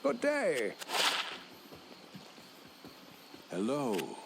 Good day. Hello.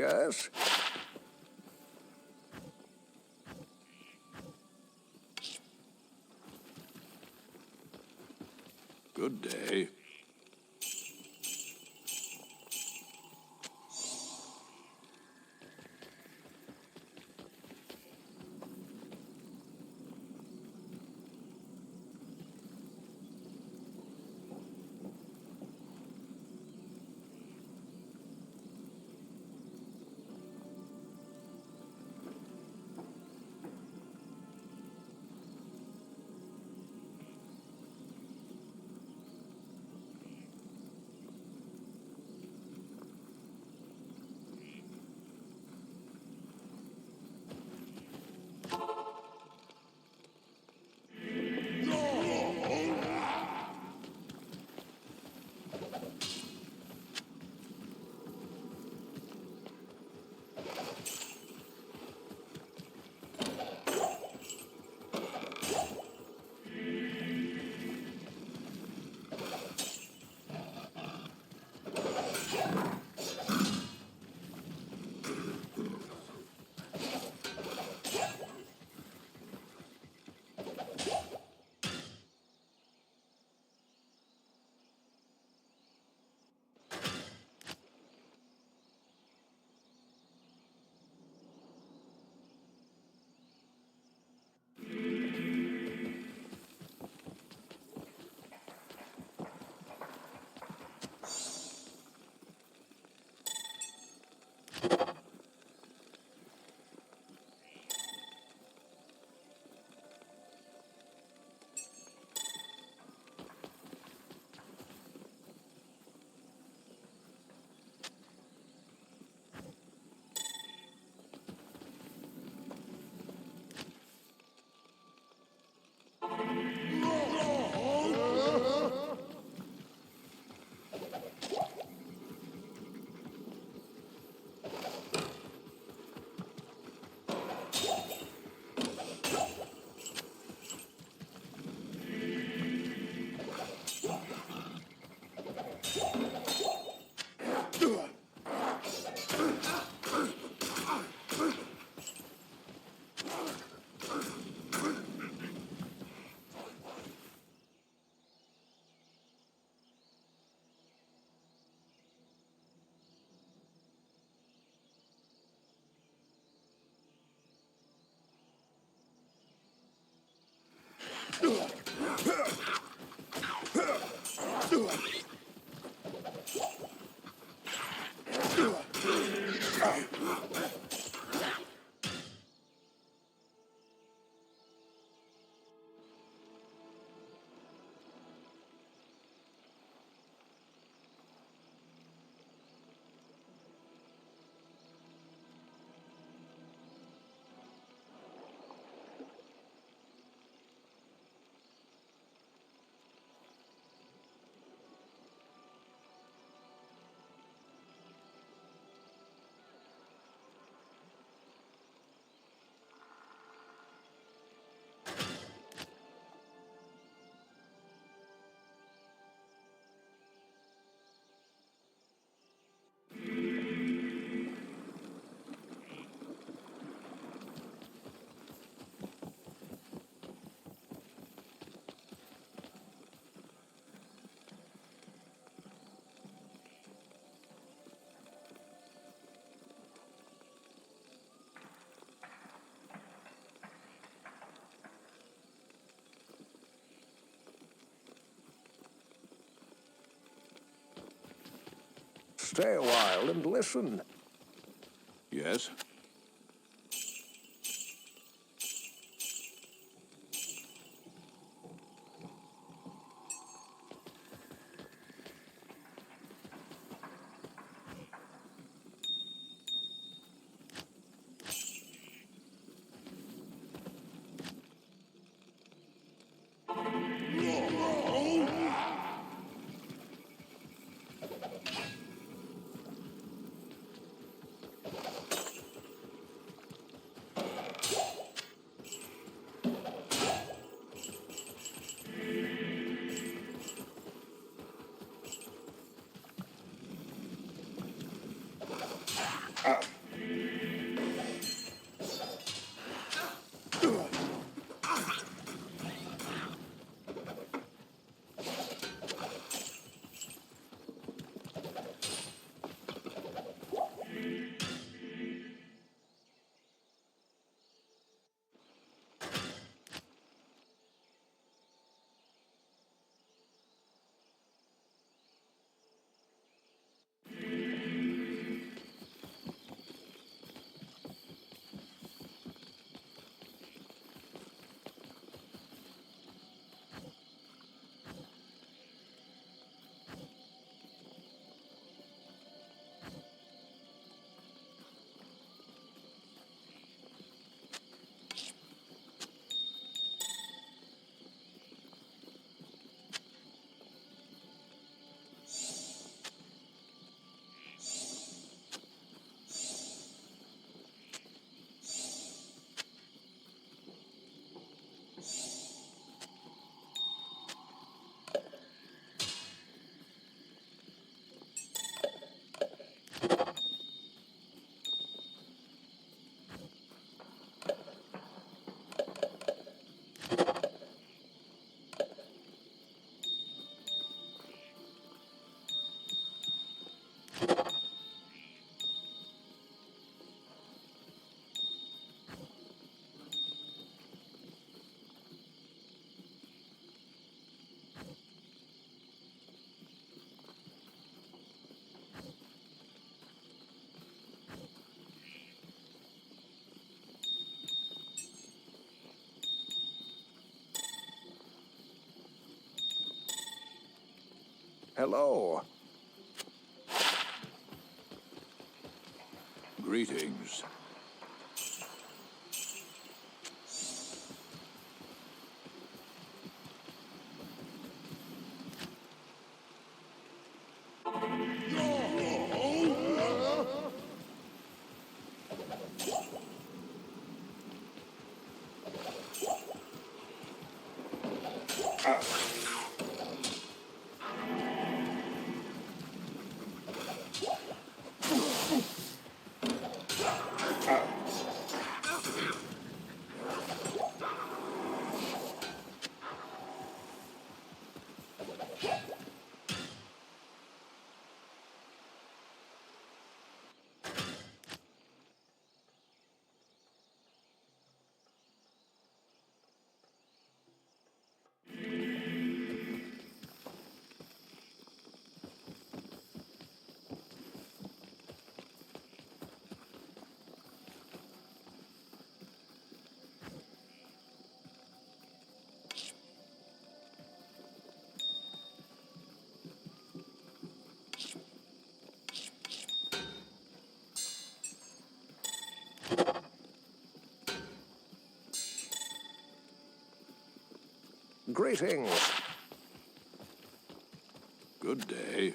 Yes? Good day. stay a while and listen. Yes? Hello. Greetings. Greetings. Good day.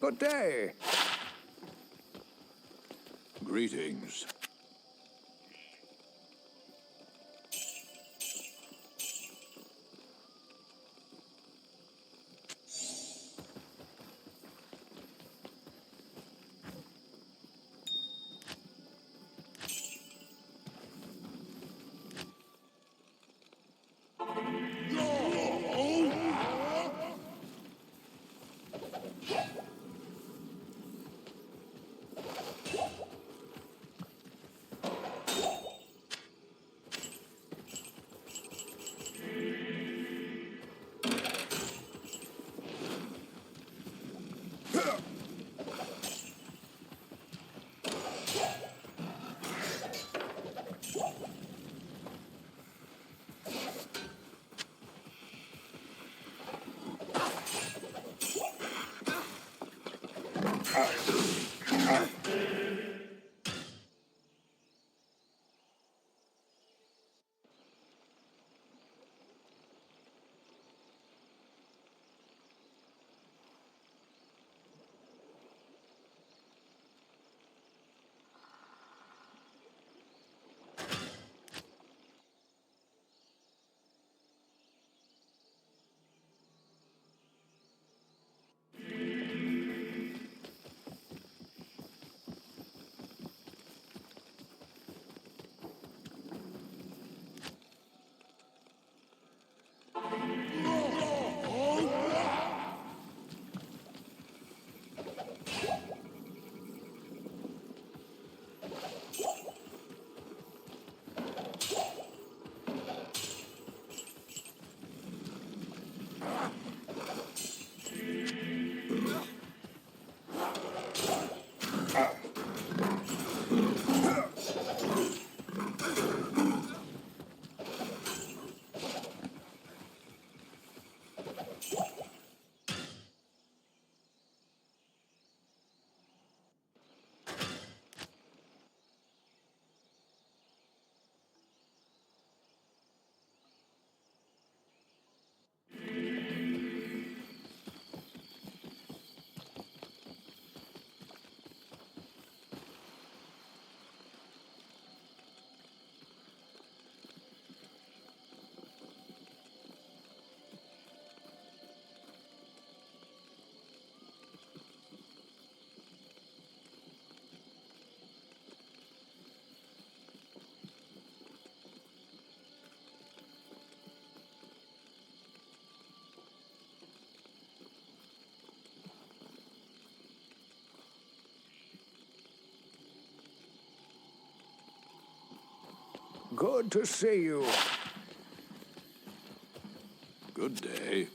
Good day. Greetings. Good to see you. Good day.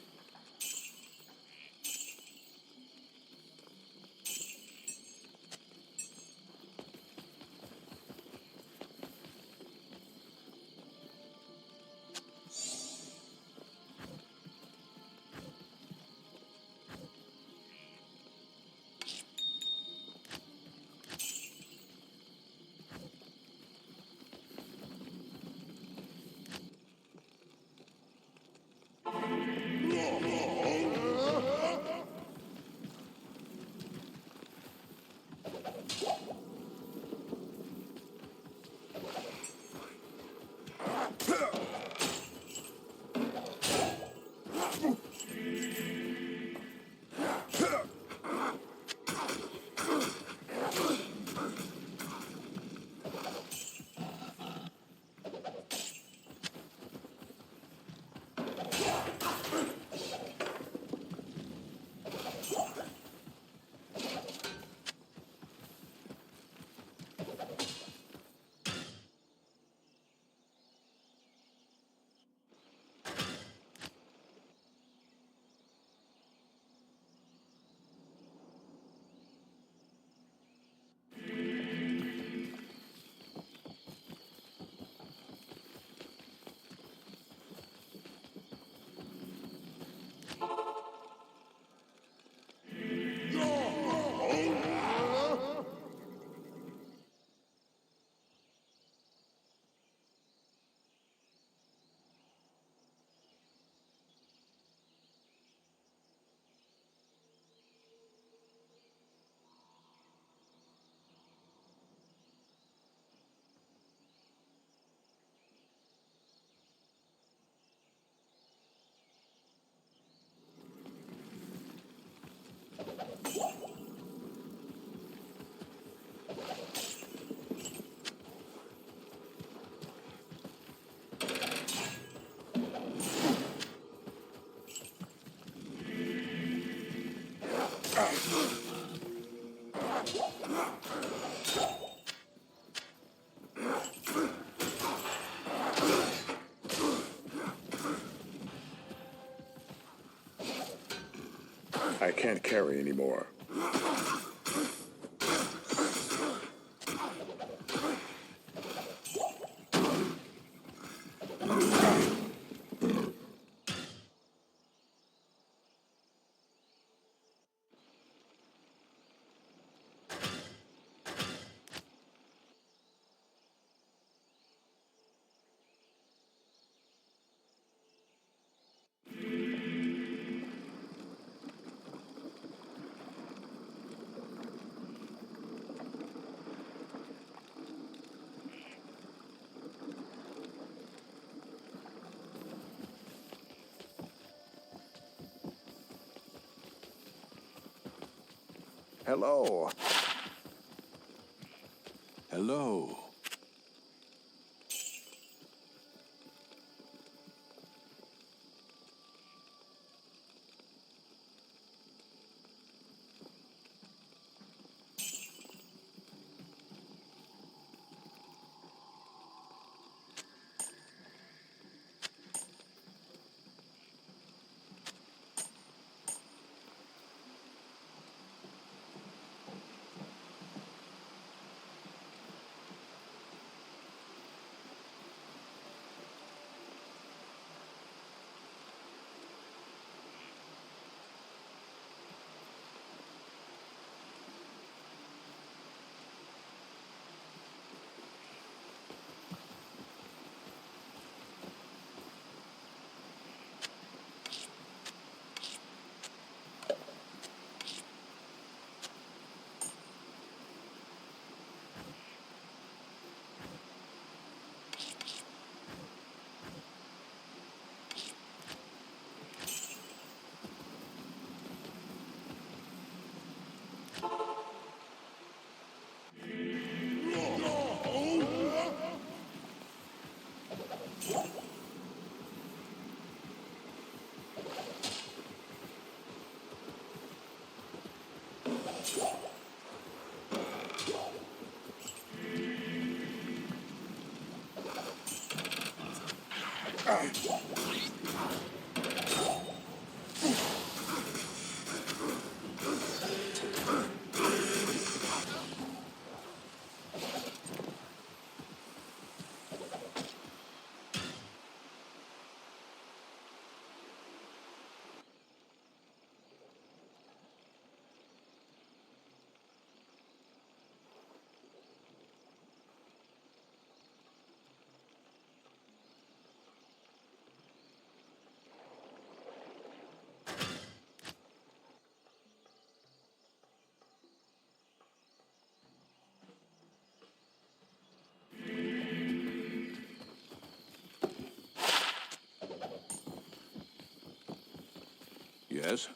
I can't carry anymore. Hello. Hello. Yes?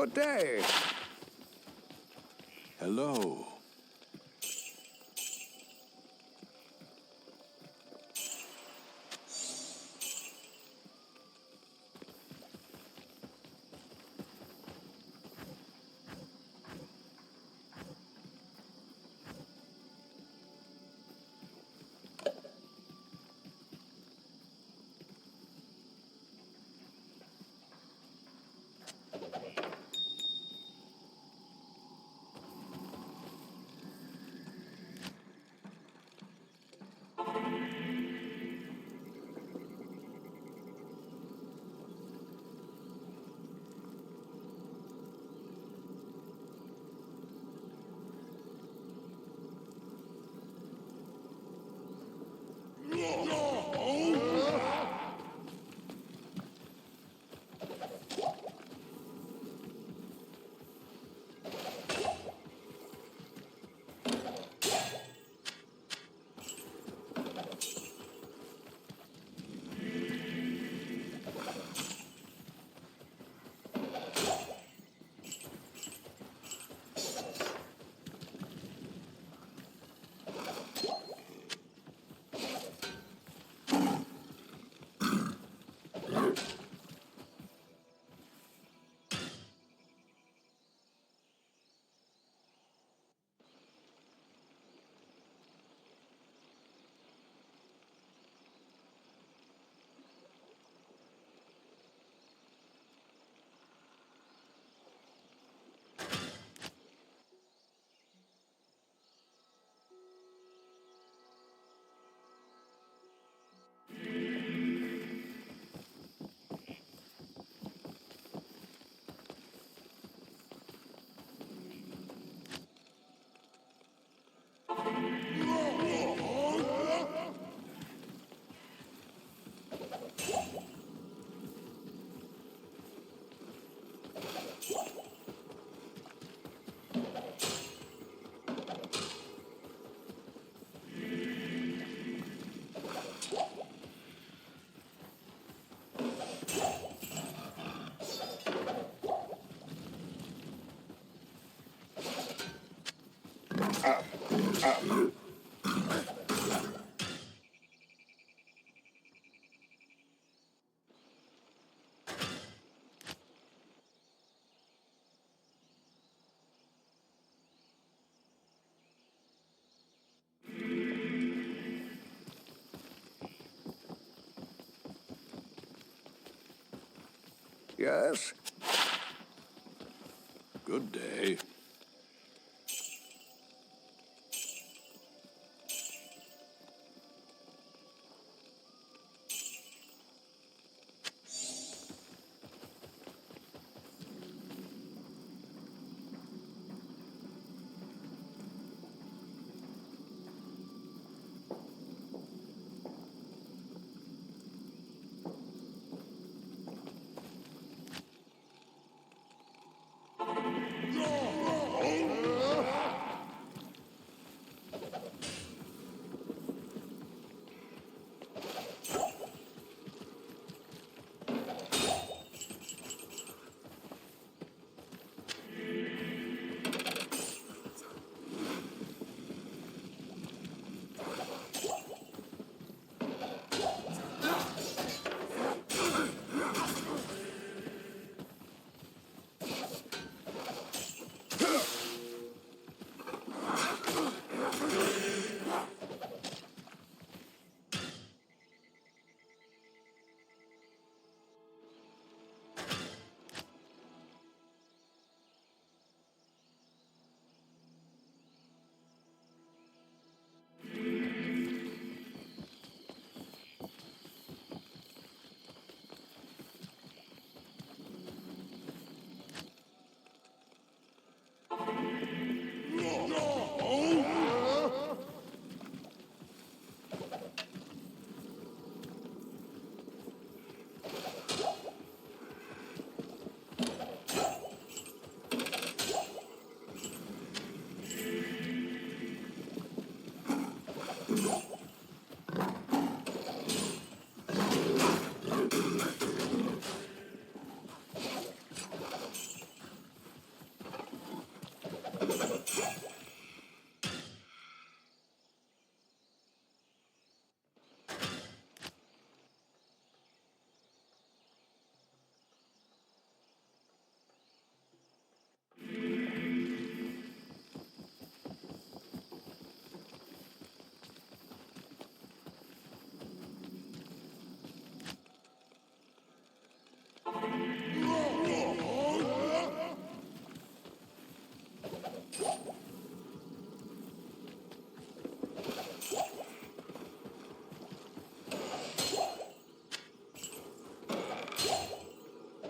Good day. Hello. Yes? Good day.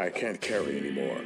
I can't carry anymore.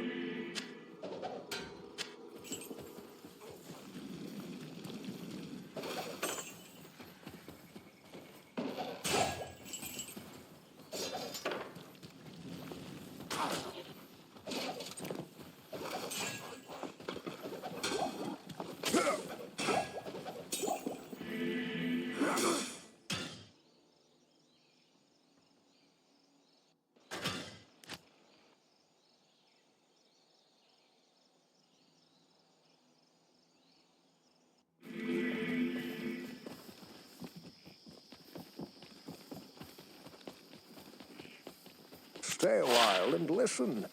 Stay a while and listen.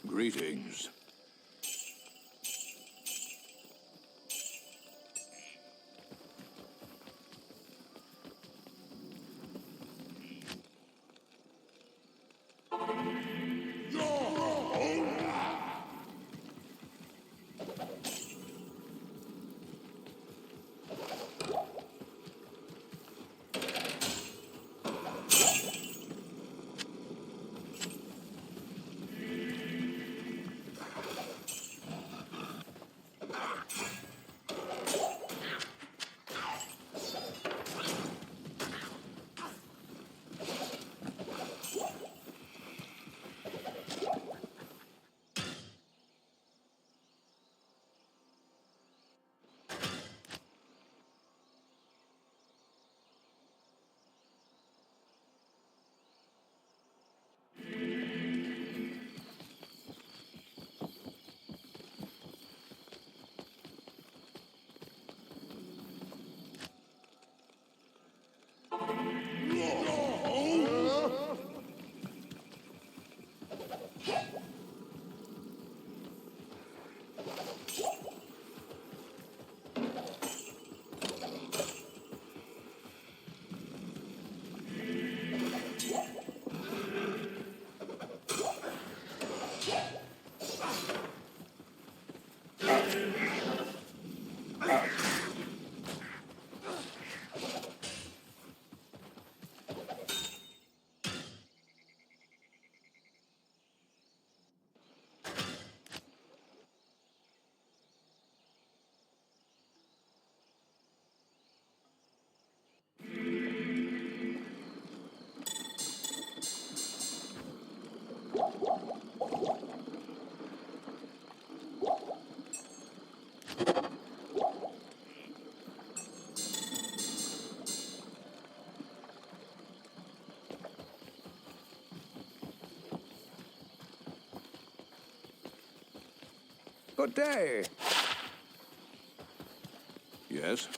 Greetings. Good day. Yes?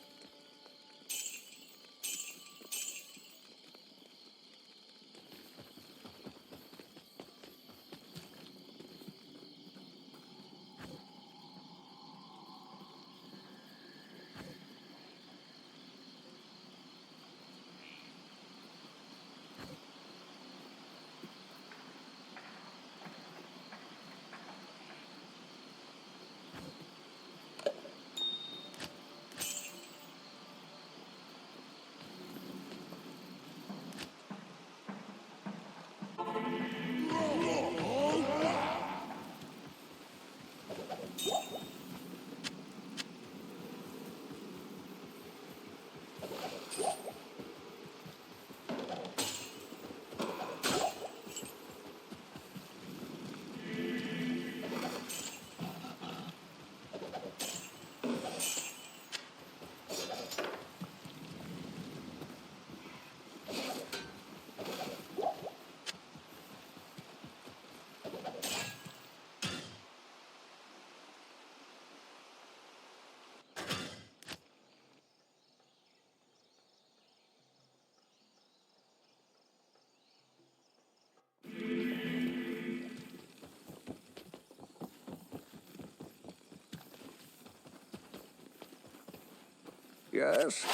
Yes?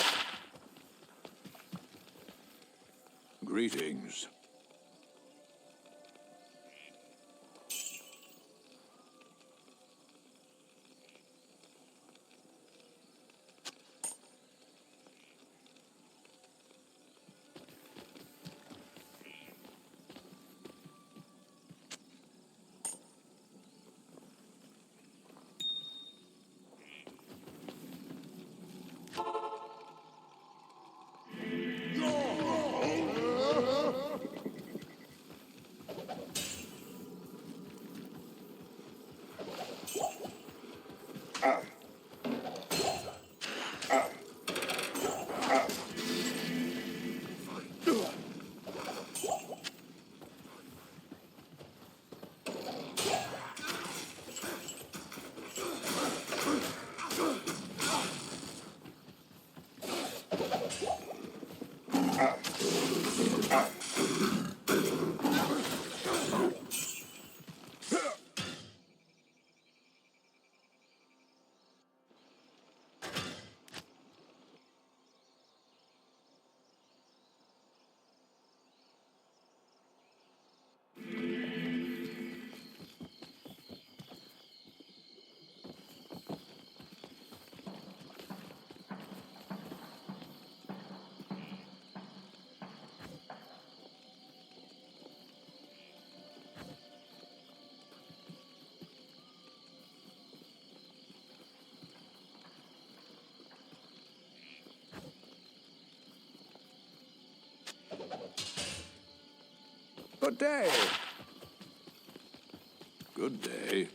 Greetings. Good day. Good day.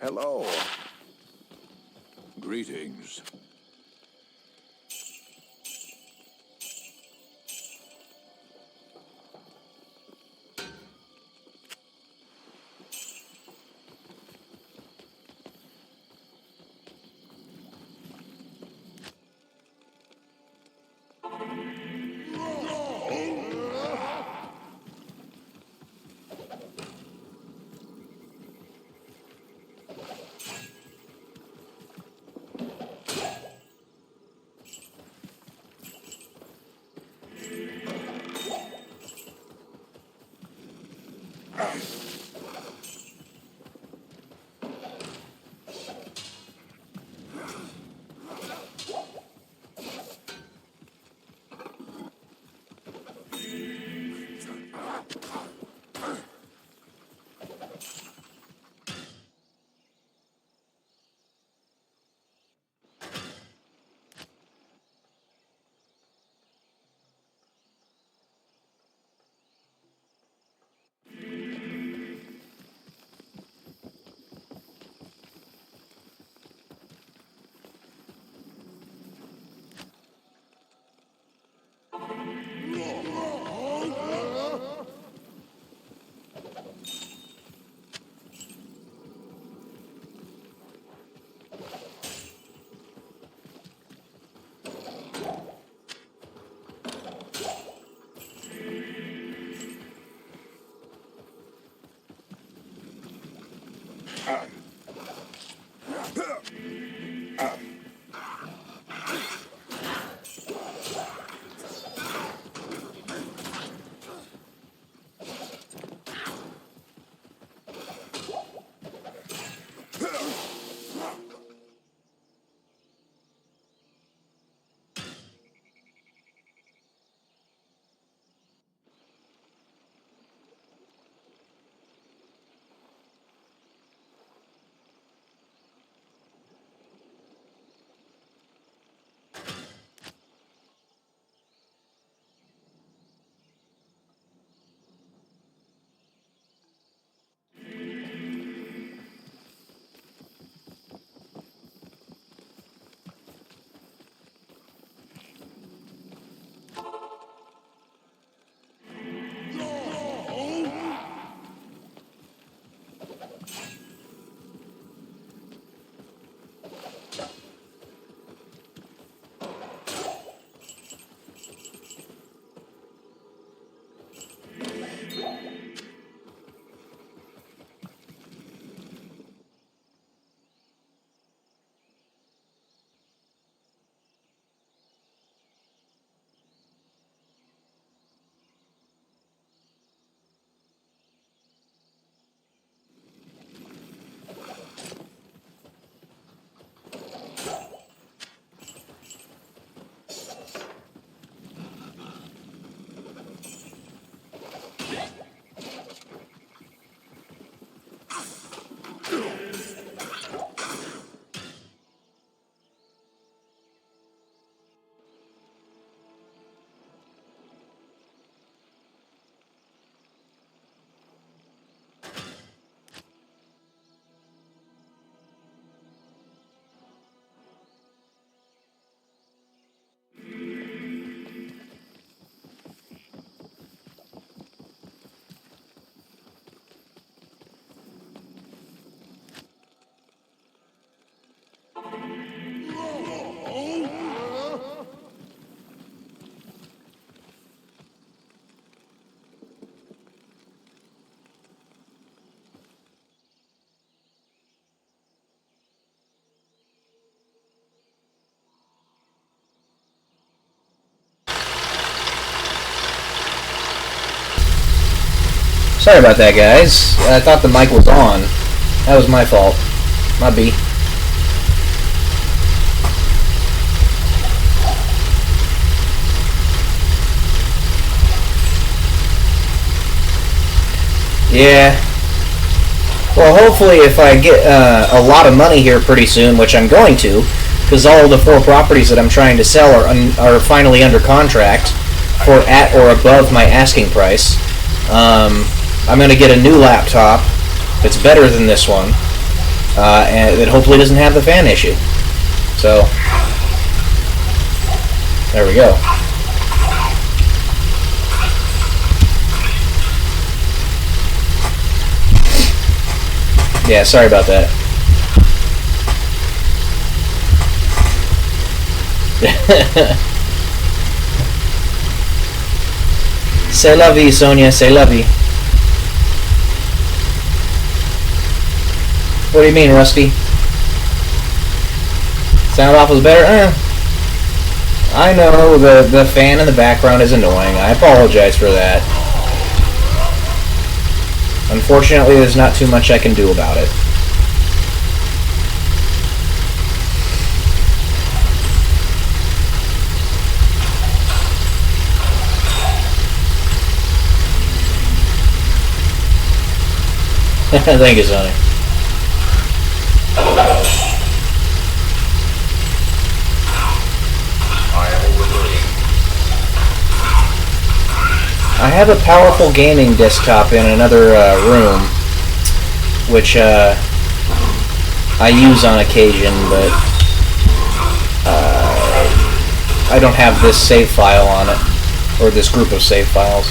Hello. Greetings. Sorry about that, guys. I thought the mic was on. That was my fault. My B. Yeah. Well, hopefully if I get a lot of money here pretty soon, which I'm going to, because all of the 4 properties that I'm trying to sell are finally under contract for at or above my asking price. I'm going to get a new laptop that's better than this one, and that hopefully doesn't have the fan issue. So, there we go. Yeah, sorry about that. C'est la vie, Sonia, c'est la vie. What do you mean, Rusty? Sound off was better? I know the fan in the background is annoying. I apologize for that. Unfortunately, there's not too much I can do about it. Thank you, Sonny. I have a powerful gaming desktop in another room, which I use on occasion, but I don't have this save file on it, or this group of save files.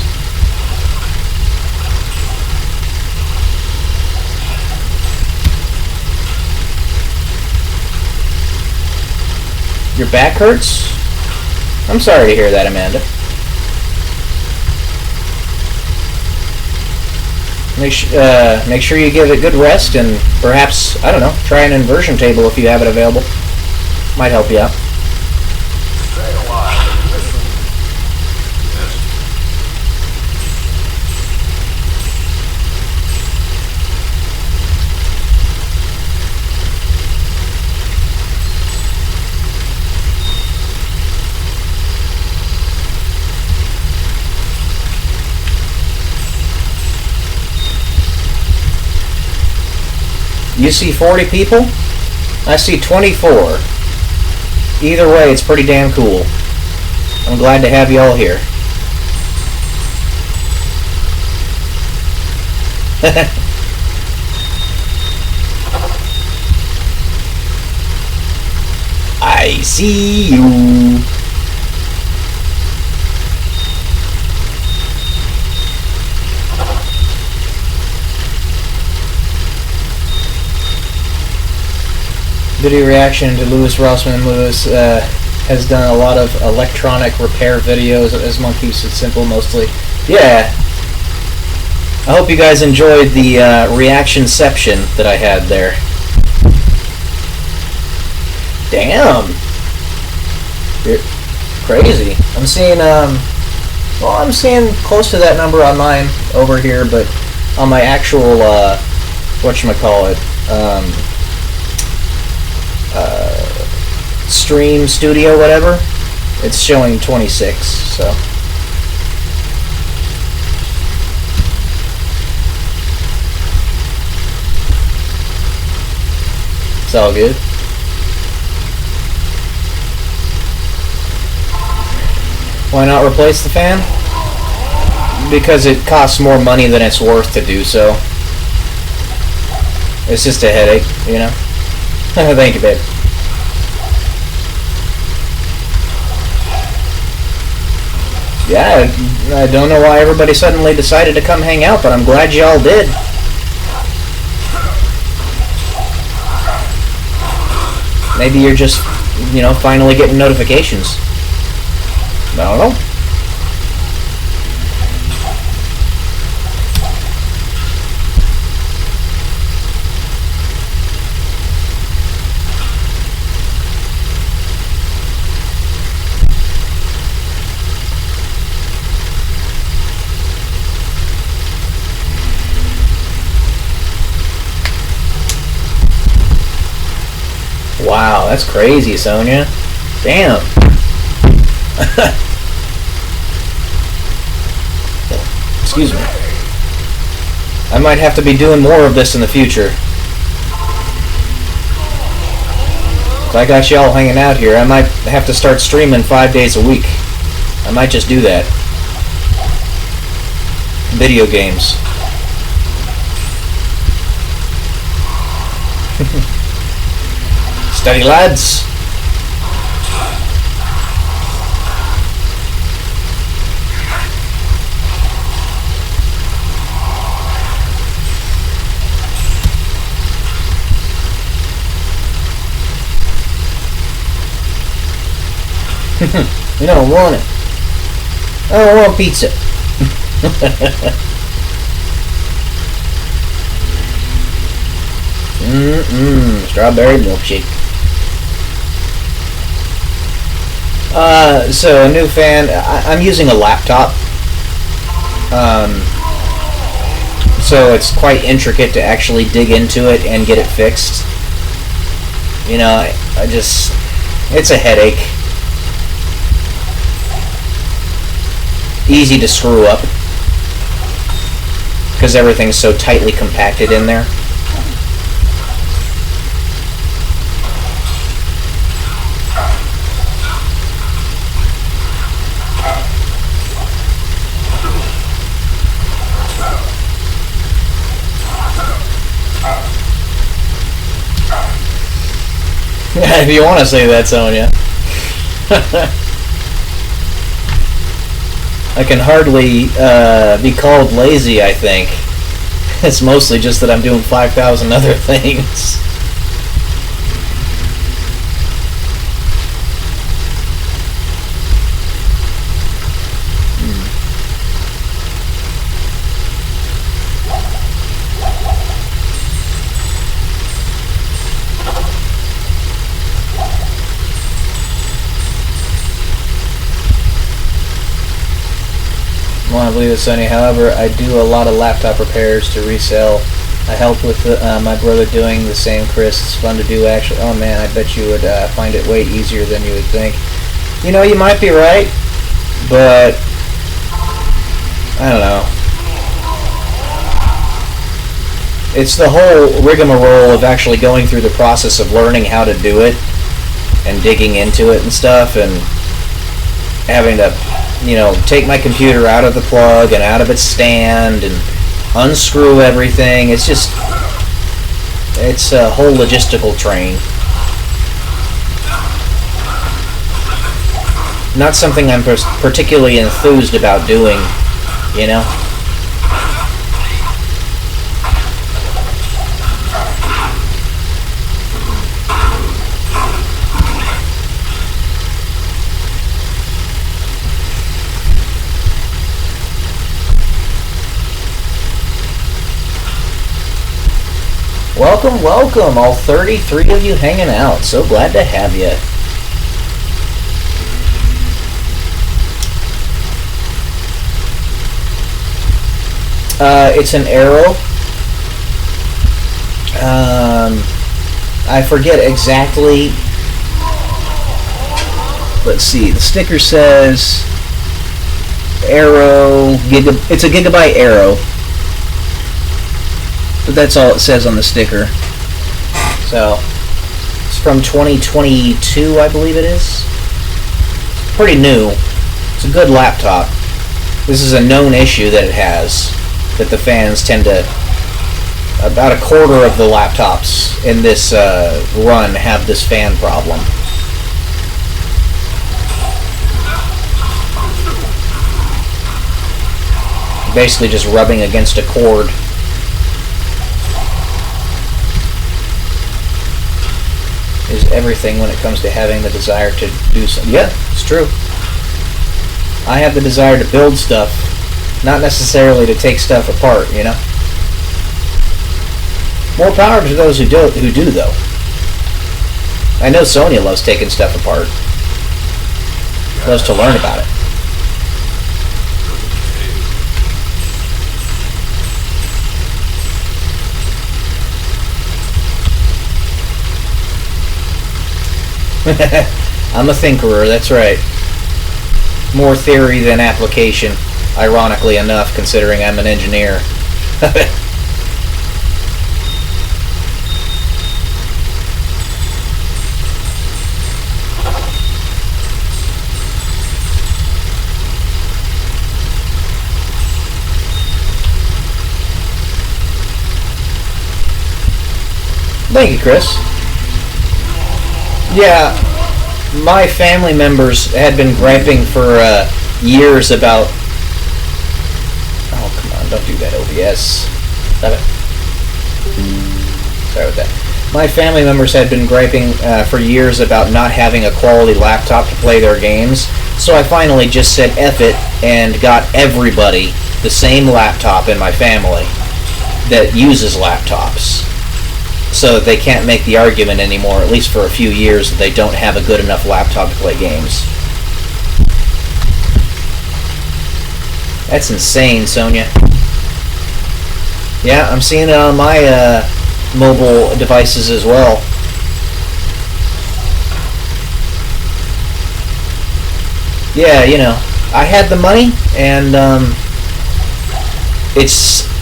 Your back hurts? I'm sorry to hear that, Amanda. Make sure you give it good rest, and perhaps, I don't know, try an inversion table if you have it available. Might help you out. You see 40 people? I see 24. Either way, it's pretty damn cool. I'm glad to have you all here. I see you. Video reaction to Louis Rossman. Louis has done a lot of electronic repair videos, as Monk keeps it simple mostly. Yeah. I hope you guys enjoyed the reaction-ception that I had there. Damn. You're crazy. I'm seeing, well, I'm seeing close to that number on mine over here, but on my actual, whatchamacallit, stream studio whatever, it's showing 26, so It's all good. Why not replace the fan? Because it costs more money than it's worth to do so. It's just a headache, you know? Thank you, babe. Yeah, I don't know why everybody suddenly decided to come hang out, but I'm glad y'all did. Maybe you're just, you know, finally getting notifications. I don't know. Wow, that's crazy, Sonia. Damn. Excuse me. I might have to be doing more of this in the future. If I got y'all hanging out here, I might have to start streaming 5 days a week. I might just do that. Video games. Steady, lads. You don't want it. I don't want pizza. Strawberry milkshake. So a new fan. I'm using a laptop. So it's quite intricate to actually dig into it and get it fixed. You know, it's a headache. Easy to screw up because everything's so tightly compacted in there. If you want to say that, Sonia. I can hardly be called lazy, I think. It's mostly just that I'm doing 5,000 other things. I believe it, Sonny. However, I do a lot of laptop repairs to resell. I help with my brother doing the same, Chris. It's fun to do, actually. Oh man, I bet you would find it way easier than you would think. You know, you might be right, but I don't know. It's the whole rigmarole of actually going through the process of learning how to do it and digging into it and stuff, and having to, you know, take my computer out of the plug and out of its stand and unscrew everything. It's just, it's a whole logistical train. Not something I'm particularly enthused about doing, you know? Welcome, welcome, all 33 of you hanging out. So glad to have you. It's an arrow. I forget exactly. Let's see. The sticker says arrow. It's a gigabyte arrow. But that's all it says on the sticker. So, from 2022, I believe it is. Pretty new. It's a good laptop. This is a known issue that it has, that the fans tend to... About a quarter of the laptops in this run have this fan problem. Basically just rubbing against a cord. Is everything when it comes to having the desire to do something. Yeah, it's true. I have the desire to build stuff, not necessarily to take stuff apart, you know? More power to those who do though. I know Sonya loves taking stuff apart. Loves to learn about it. I'm a thinkerer, that's right. More theory than application, ironically enough, considering I'm an engineer. Thank you, Chris. Yeah, my family members had been griping for years about... Oh, come on, don't do that, OBS. Stop it. Sorry about that. My family members had been griping for years about not having a quality laptop to play their games, so I finally just said F it and got everybody the same laptop in my family that uses laptops. So that they can't make the argument anymore, at least for a few years, that they don't have a good enough laptop to play games. That's insane, Sonya. Yeah, I'm seeing it on my mobile devices as well. Yeah, you know, I had the money, and it's...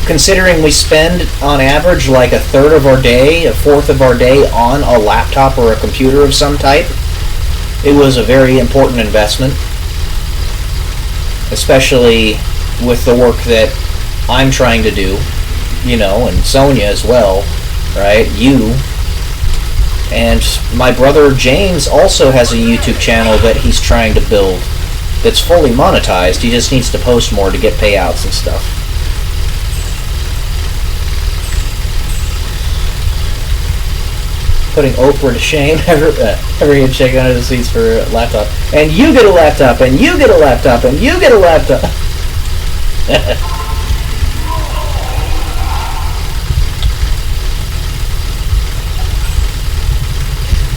Considering we spend, on average, like a third of our day, a fourth of our day on a laptop or a computer of some type, it was a very important investment. Especially with the work that I'm trying to do, you know, and Sonya as well, right? You. And my brother James also has a YouTube channel that he's trying to build that's fully monetized. He just needs to post more to get payouts and stuff. Putting Oprah to shame. Every head shaking under the seats for a laptop. And you get a laptop, and you get a laptop, and you get a laptop.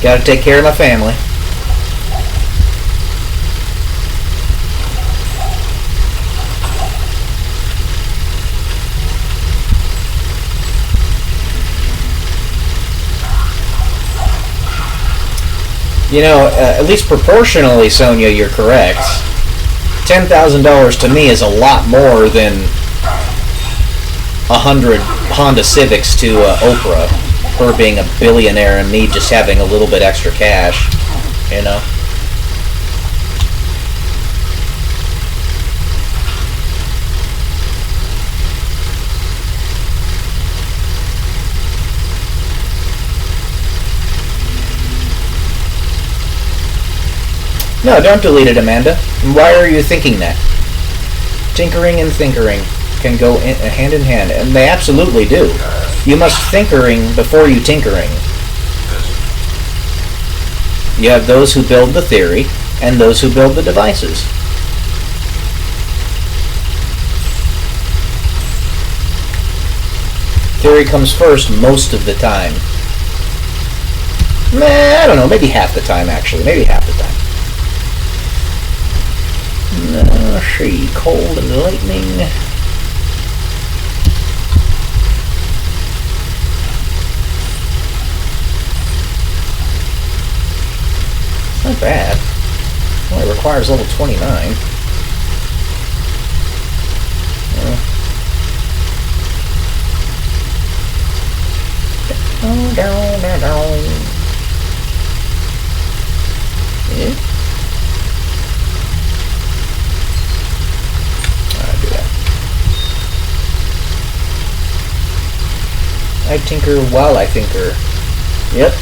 Gotta take care of my family. You know, at least proportionally, Sonya, you're correct. $10,000 to me is a lot more than 100 Honda Civics to Oprah, her being a billionaire and me just having a little bit extra cash, you know? No, don't delete it, Amanda. Why are you thinking that? Tinkering and thinkering can go hand in hand, and they absolutely do. You must thinkering before you tinkering. You have those who build the theory, and those who build the devices. Theory comes first most of the time. I don't know, maybe half the time, actually. Maybe half the time. Let's see, cold and lightning. It's not bad. Only requires level 29. Down. Yeah. Alright, do that. I tinker while I thinker. Yep.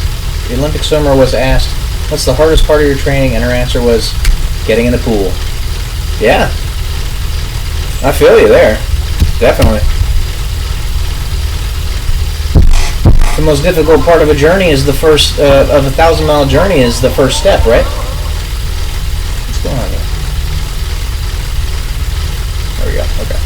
The Olympic swimmer was asked, what's the hardest part of your training? And her answer was, getting in the pool. Yeah. I feel you there. Definitely. The most difficult part of a journey is the first, of a 1,000-mile journey is the first step, right? What's going on here? There we go, okay.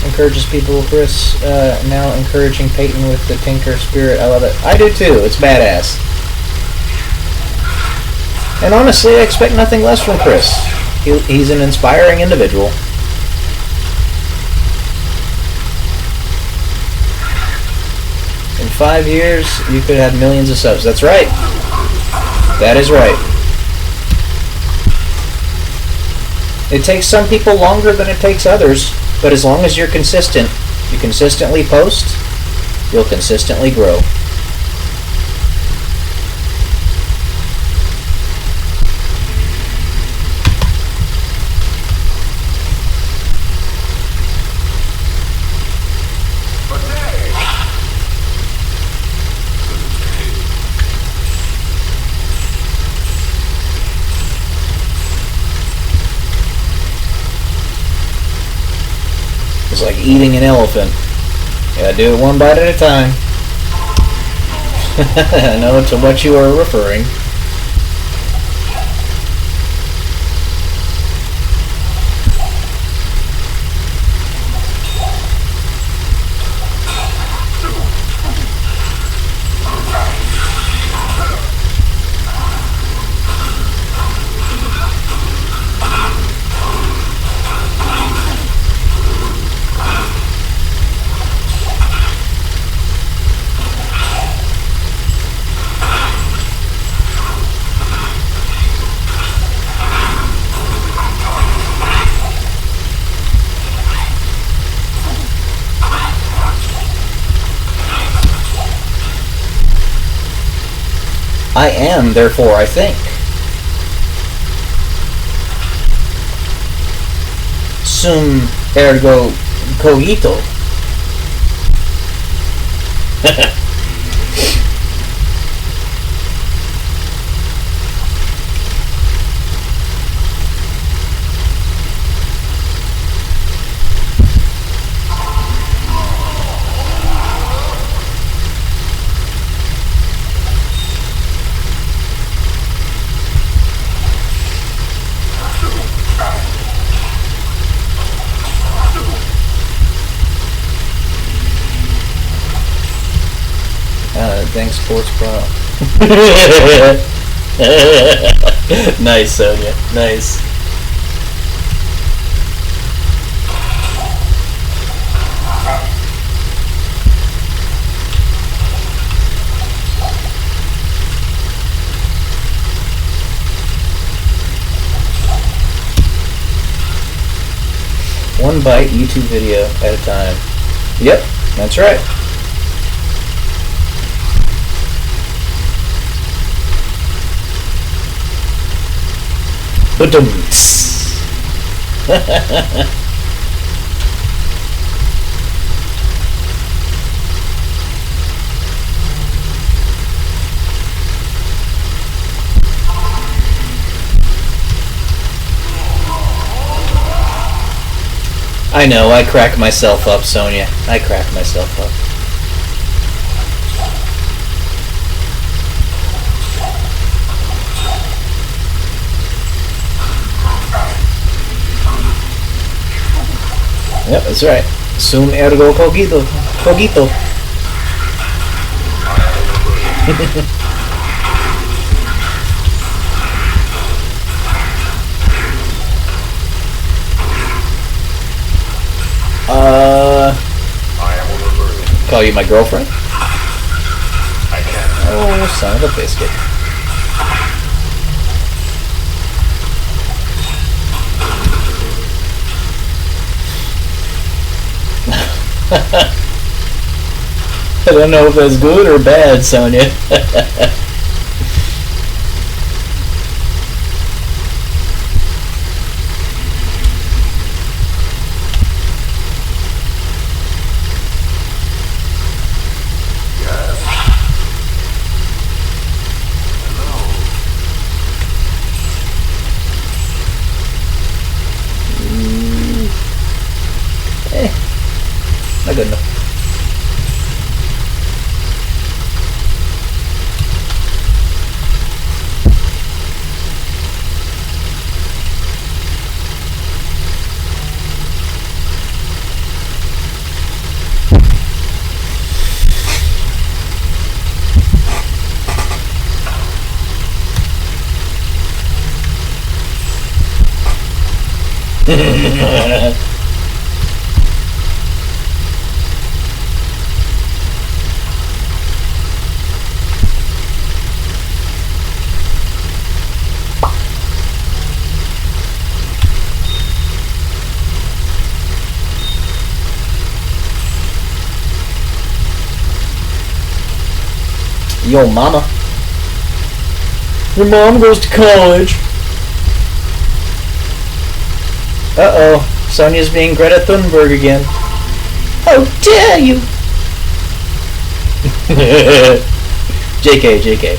Encourages people, Chris, now encouraging Peyton with the Tinker spirit. I love it. I do too. It's badass. And honestly, I expect nothing less from Chris. He's an inspiring individual. In 5 years, you could have millions of subs. That's right. That is right. It takes some people longer than it takes others. But as long as you're consistent, you consistently post, you'll consistently grow. It's like eating an elephant. You gotta do it one bite at a time. I know to what you are referring. I am, therefore I think. Sum ergo cogito. Thanks, Sports Pro. Nice, Sonia. Nice. One bite YouTube video at a time. Yep, that's right. I know, I crack myself up, Sonia. I crack myself up. Yep, that's right. Sum ergo cogito. Cogito. Call you my girlfriend? son of a biscuit. I don't know if that's good or bad, Sonia. Not good enough. Yo, mama. Your mom goes to college. Uh-oh. Sonia's being Greta Thunberg again. How dare you! JK, JK.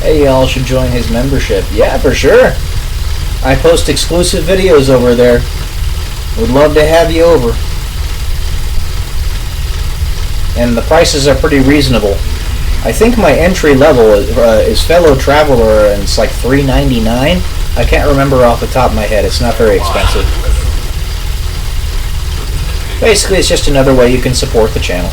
Hey, y'all should join his membership. Yeah, for sure. I post exclusive videos over there. Would love to have you over. And the prices are pretty reasonable. I think my entry level is fellow traveler, and it's like $3.99. I can't remember off the top of my head. It's not very expensive. Basically, it's just another way you can support the channel.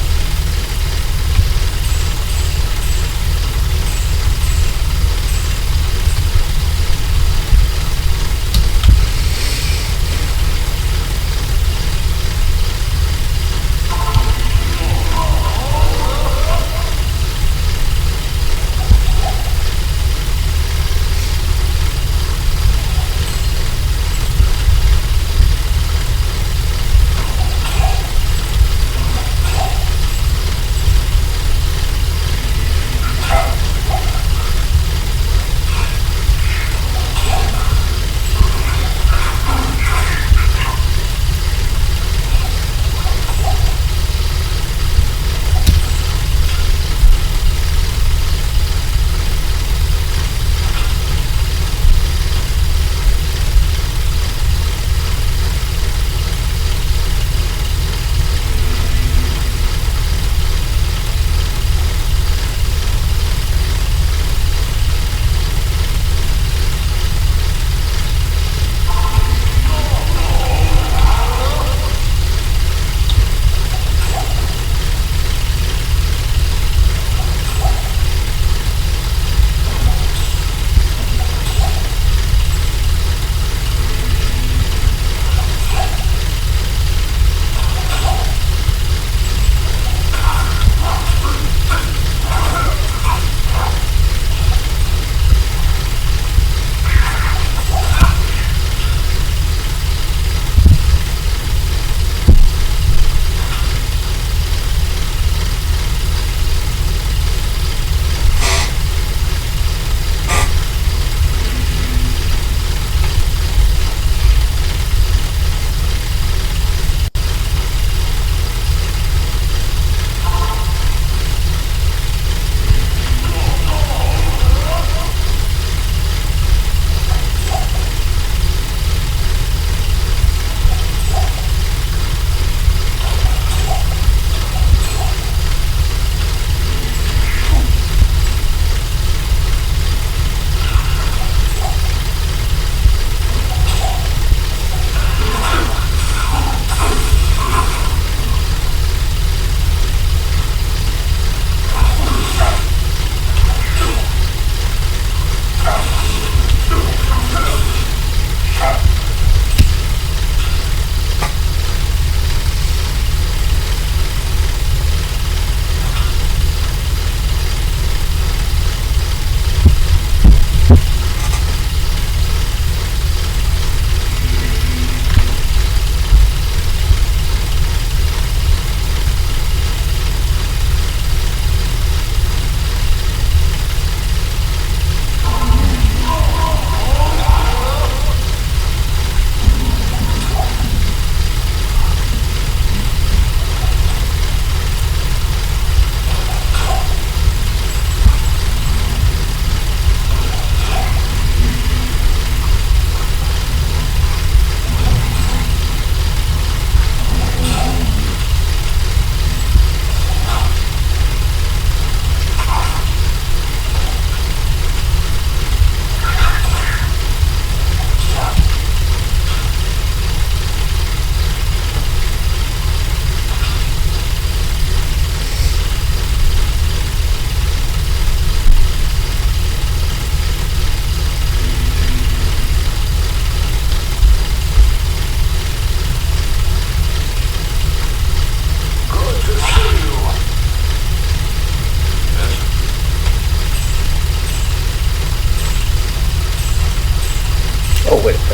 Oh, wait a minute.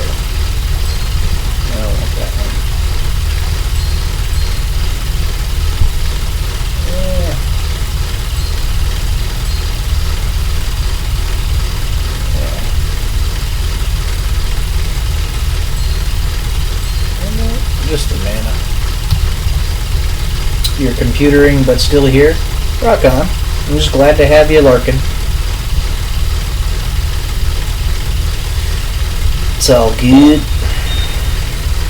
I don't want that one. Yeah. Just a mana. You're computering but still here? Rock on. I'm just glad to have you lurking. It's all good.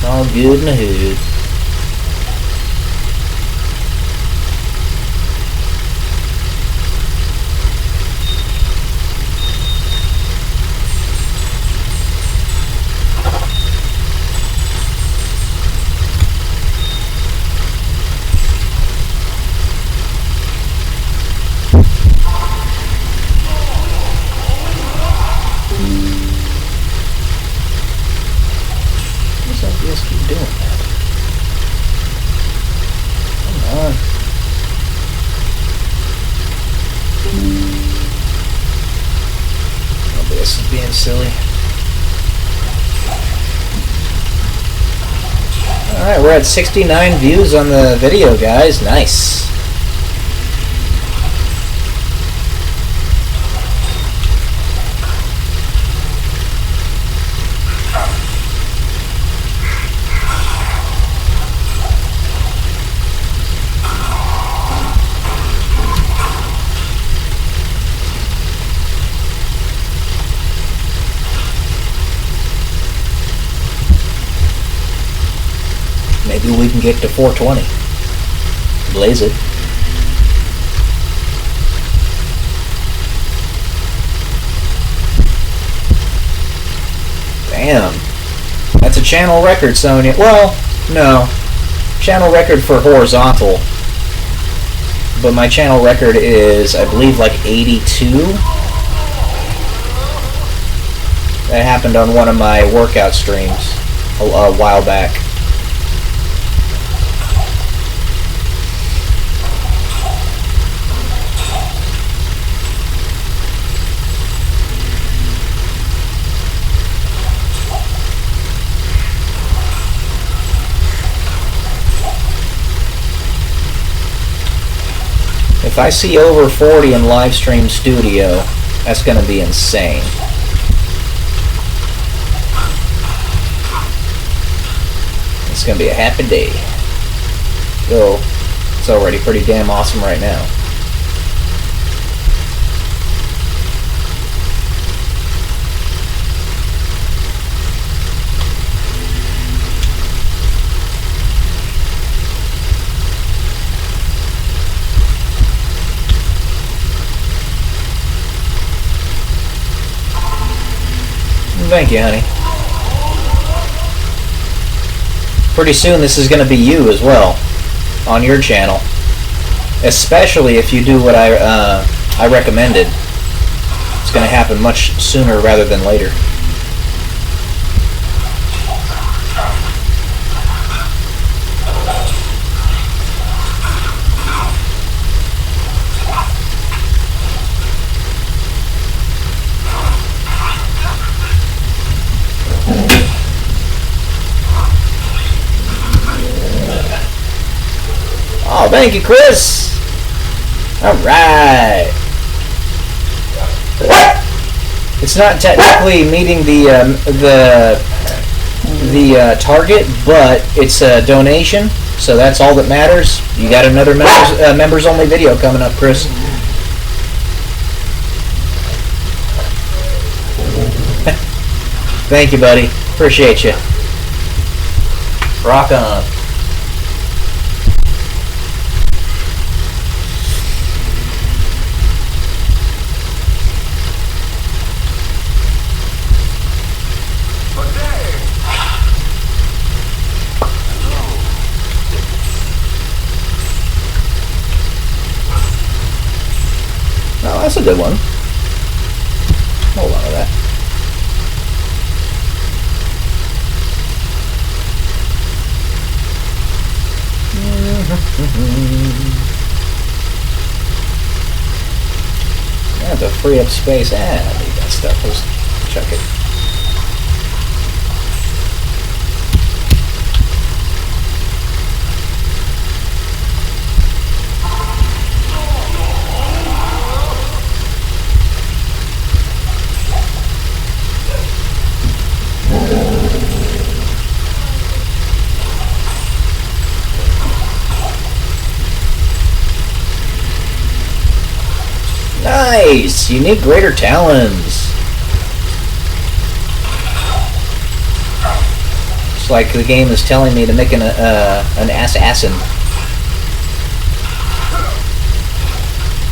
All good in the hood. Silly. Alright, we're at 69 views on the video, guys. Nice. Maybe we can get to 420. Blaze it. Damn. That's a channel record, Sonya. Well, no. Channel record for horizontal. But my channel record is, I believe, like 82. That happened on one of my workout streams a while back. If I see over 40 in Livestream Studio, that's going to be insane. It's going to be a happy day. Though, it's already pretty damn awesome right now. Thank you, honey. Pretty soon this is going to be you as well, on your channel. Especially if you do what I recommended. It's going to happen much sooner rather than later. Oh, thank you, Chris. All right. It's not technically meeting the target, but it's a donation, so that's all that matters. You got another members only video coming up, Chris. Thank you, buddy. Appreciate you. Rock on. Oh, that's a good one. Hold on to that. Yeah, to free up space. Leave that stuff. Let's check it. Nice! Unique greater talons. It's like the game is telling me to make an assassin.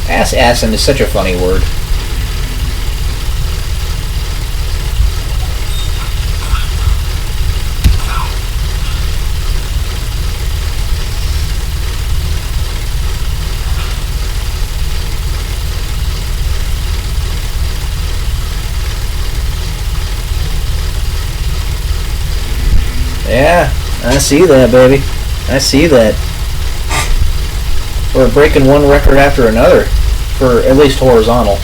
Assassin is such a funny word. Yeah, I see that, baby. I see that. We're breaking one record after another, for at least horizontal.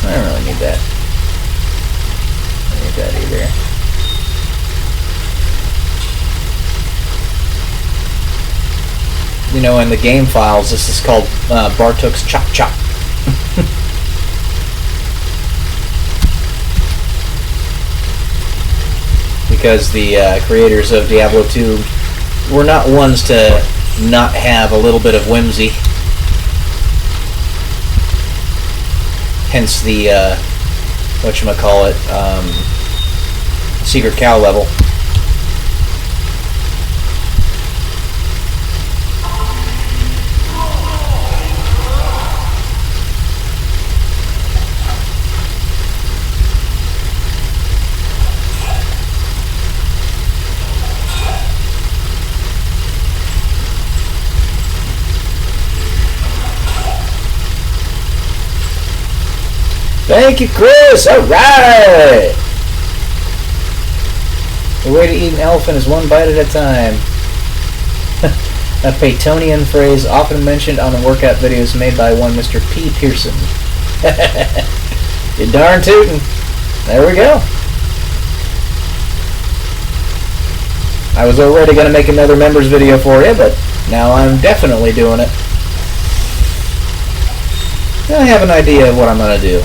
I don't really need that. I don't need that either. You know, in the game files, this is called Bartok's Chop Chop. Because the creators of Diablo 2 were not ones to not have a little bit of whimsy. Hence the, whatchamacallit, secret cow level. Thank you, Chris! Alright! The way to eat an elephant is one bite at a time. A Peytonian phrase often mentioned on the workout videos made by one Mr. P. Pearson. You're darn tootin'. There we go. I was already going to make another members video for you, but now I'm definitely doing it. I have an idea of what I'm going to do.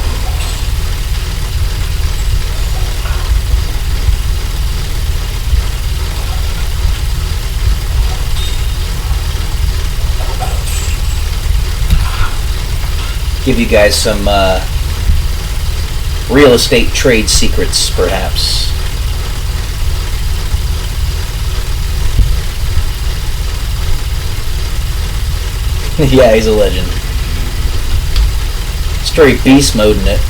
Give you guys some real estate trade secrets, perhaps. Yeah, he's a legend. Straight beast mode in it.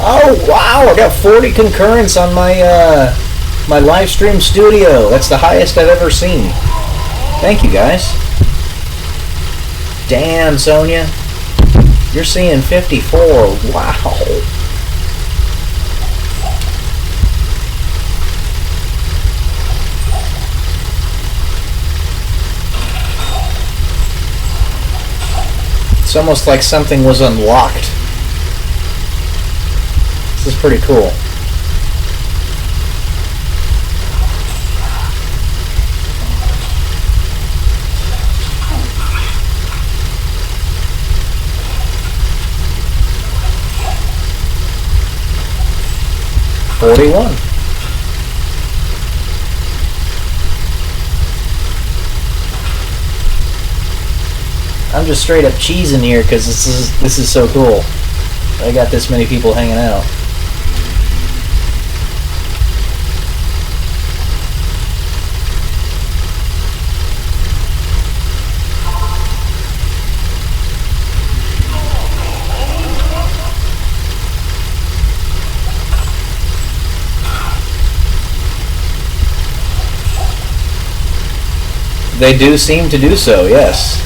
Oh wow! I got 40 concurrents on my my live stream studio. That's the highest I've ever seen. Thank you guys. Damn, Sonia, you're seeing 54. Wow. It's almost like something was unlocked. This is pretty cool. $41. I'm just straight up cheesing here because this is so cool. I got this many people hanging out. They do seem to do so, yes.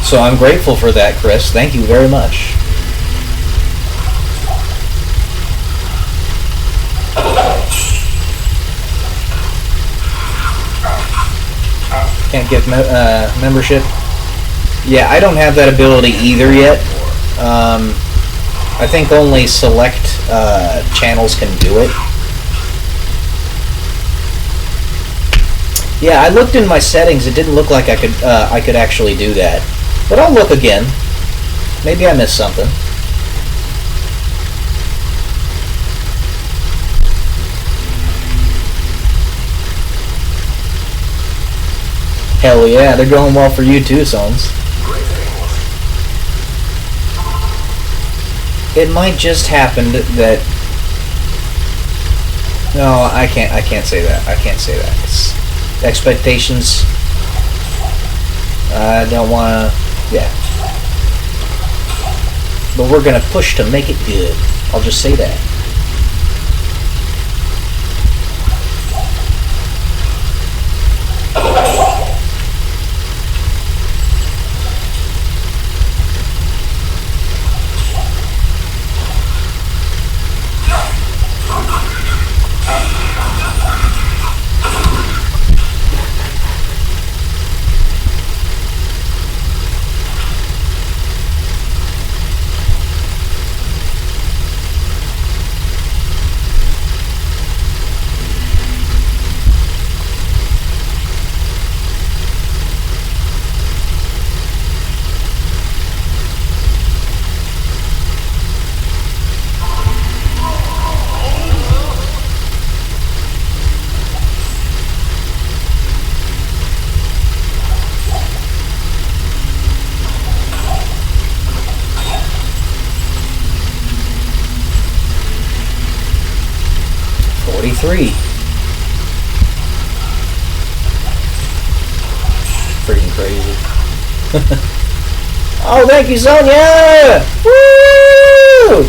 So I'm grateful for that, Chris. Thank you very much. Can't give membership. Yeah, I don't have that ability either yet. I think only select channels can do it. Yeah, I looked in my settings. It didn't look like I could actually do that. But I'll look again. Maybe I missed something. Hell yeah, they're going well for you too, Sons. It might just happen that. No, I can't say that. I can't say that. It's expectations. I don't want to. Yeah. But we're gonna push to make it good. I'll just say that. Freaking crazy. Oh, thank you, Sonya! Woo!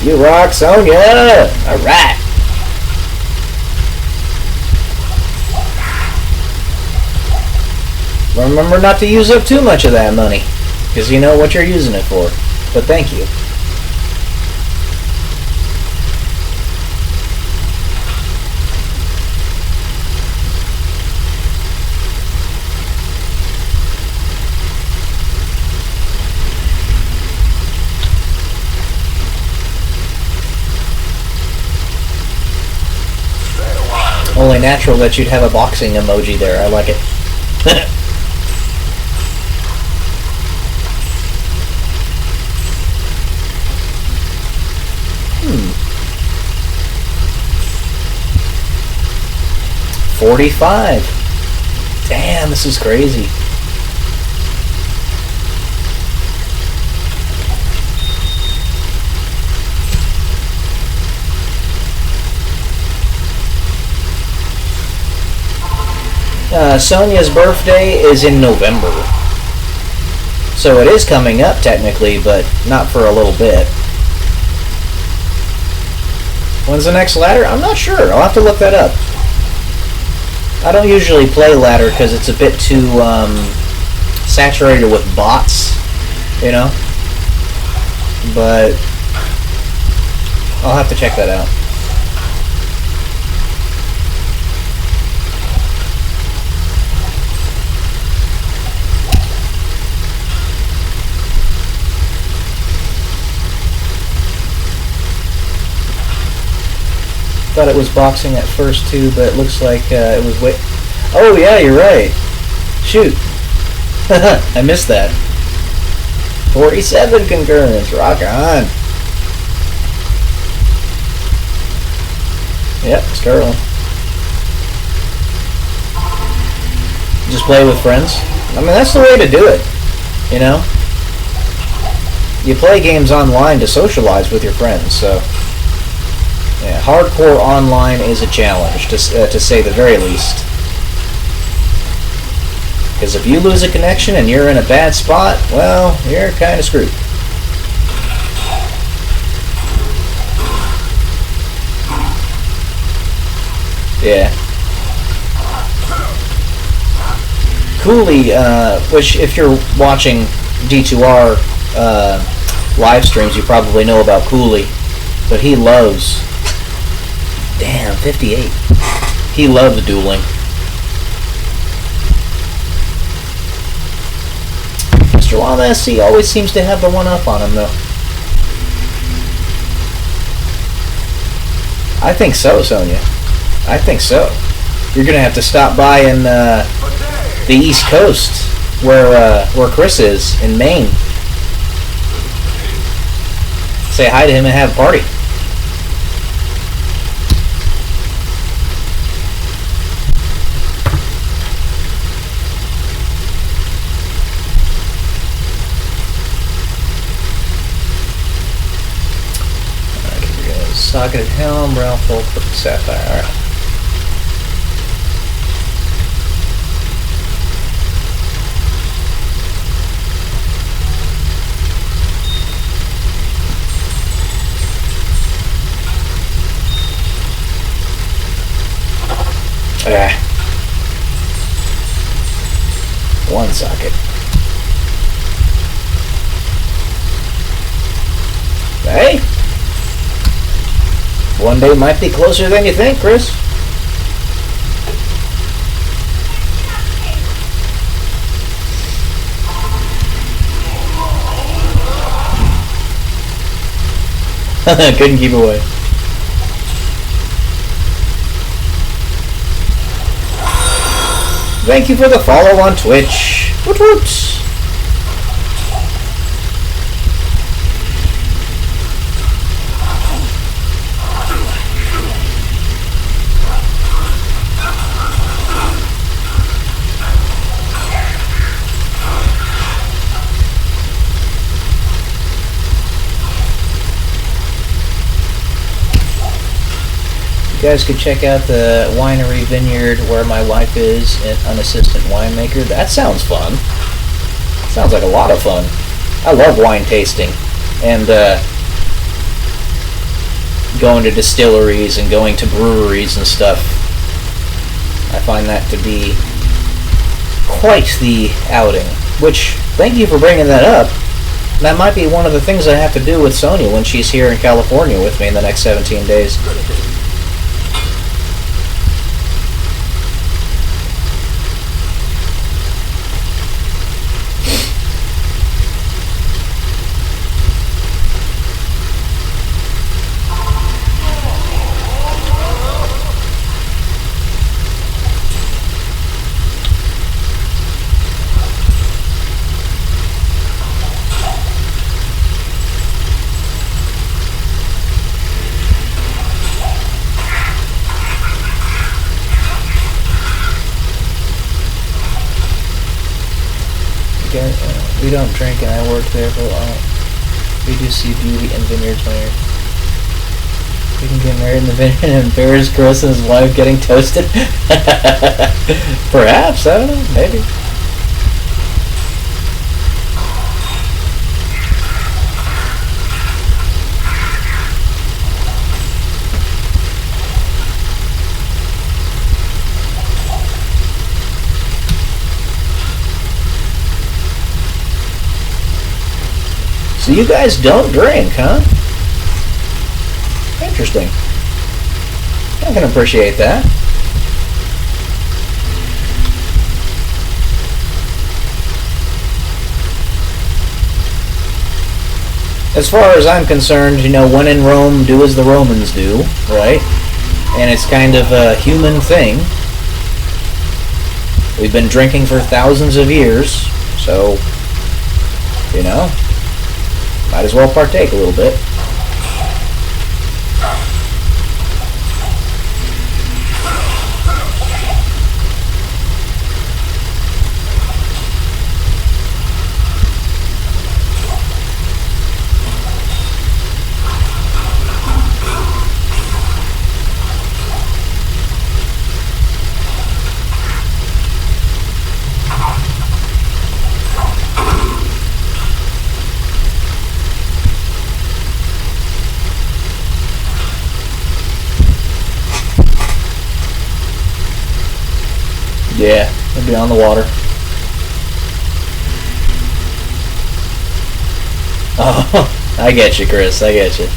You rock, Sonya! Alright! Remember not to use up too much of that money, because you know what you're using it for. But thank you. Only natural that you'd have a boxing emoji there. I like it. 45. Damn, this is crazy. Sonia's birthday is in November. So it is coming up technically, but not for a little bit. When's the next ladder? I'm not sure. I'll have to look that up. I don't usually play ladder because it's a bit too saturated with bots, you know? But I'll have to check that out. Thought it was boxing at first too, but it looks like it was Oh yeah, you're right. Shoot. I missed that. 47 concurrence. Rock on. Yep, Sterling. Just play with friends. I mean, that's the way to do it. You know? You play games online to socialize with your friends, so... Yeah, hardcore online is a challenge, to say the very least. Because if you lose a connection and you're in a bad spot, well, you're kind of screwed. Yeah. Cooley, which if you're watching D2R live streams, you probably know about Cooley, but he loves... Damn, 58. He loves dueling. Mr. Llama SC always seems to have the one up on him, though. I think so, Sonia. I think so. You're gonna have to stop by in the East Coast, where Chris is, in Maine. Say hi to him and have a party. Socketed helm, brown full, perfect sapphire. Alright. One socket. Hey! One day might be closer than you think, Chris. Couldn't keep away. Thank you for the follow on Twitch. Woot woot! You guys could check out the winery vineyard where my wife is, an assistant winemaker. That sounds fun. Sounds like a lot of fun. I love wine tasting and going to distilleries and going to breweries and stuff. I find that to be quite the outing. Which, thank you for bringing that up. That might be one of the things I have to do with Sonia when she's here in California with me in the next 17 days. We don't drink, and I worked there for a while. We do see beauty in vineyards when we can get married in the vineyard and embarrass Chris and his wife getting toasted. Perhaps, I don't know, maybe. So you guys don't drink, huh? Interesting. I can appreciate that. As far as I'm concerned, you know, when in Rome, do as the Romans do, right? And it's kind of a human thing. We've been drinking for thousands of years, so, you know, might as well partake a little bit. Yeah, it'll be on the water. Oh, I get you, Chris. I get you.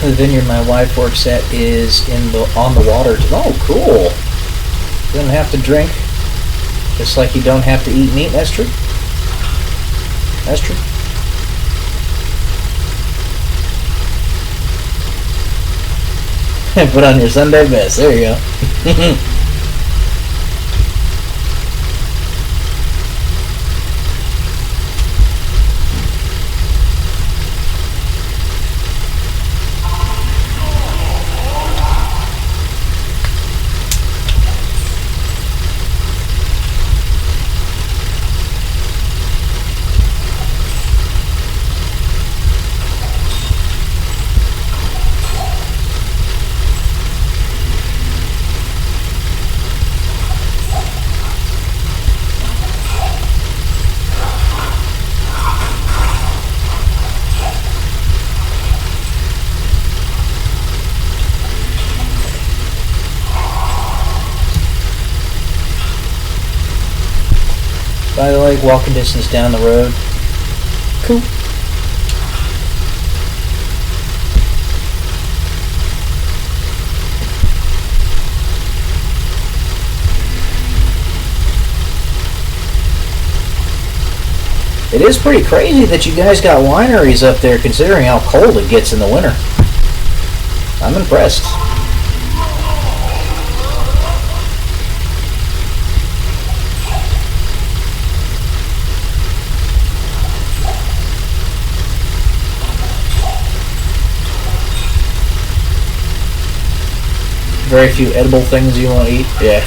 The vineyard my wife works at is on the water. Oh, cool. You don't have to drink, just like you don't have to eat meat. That's true. That's true. Put on your Sunday best. There you go. By the way, walking distance down the road. Cool. It is pretty crazy that you guys got wineries up there considering how cold it gets in the winter. I'm impressed. Very few edible things you want to eat. Yeah.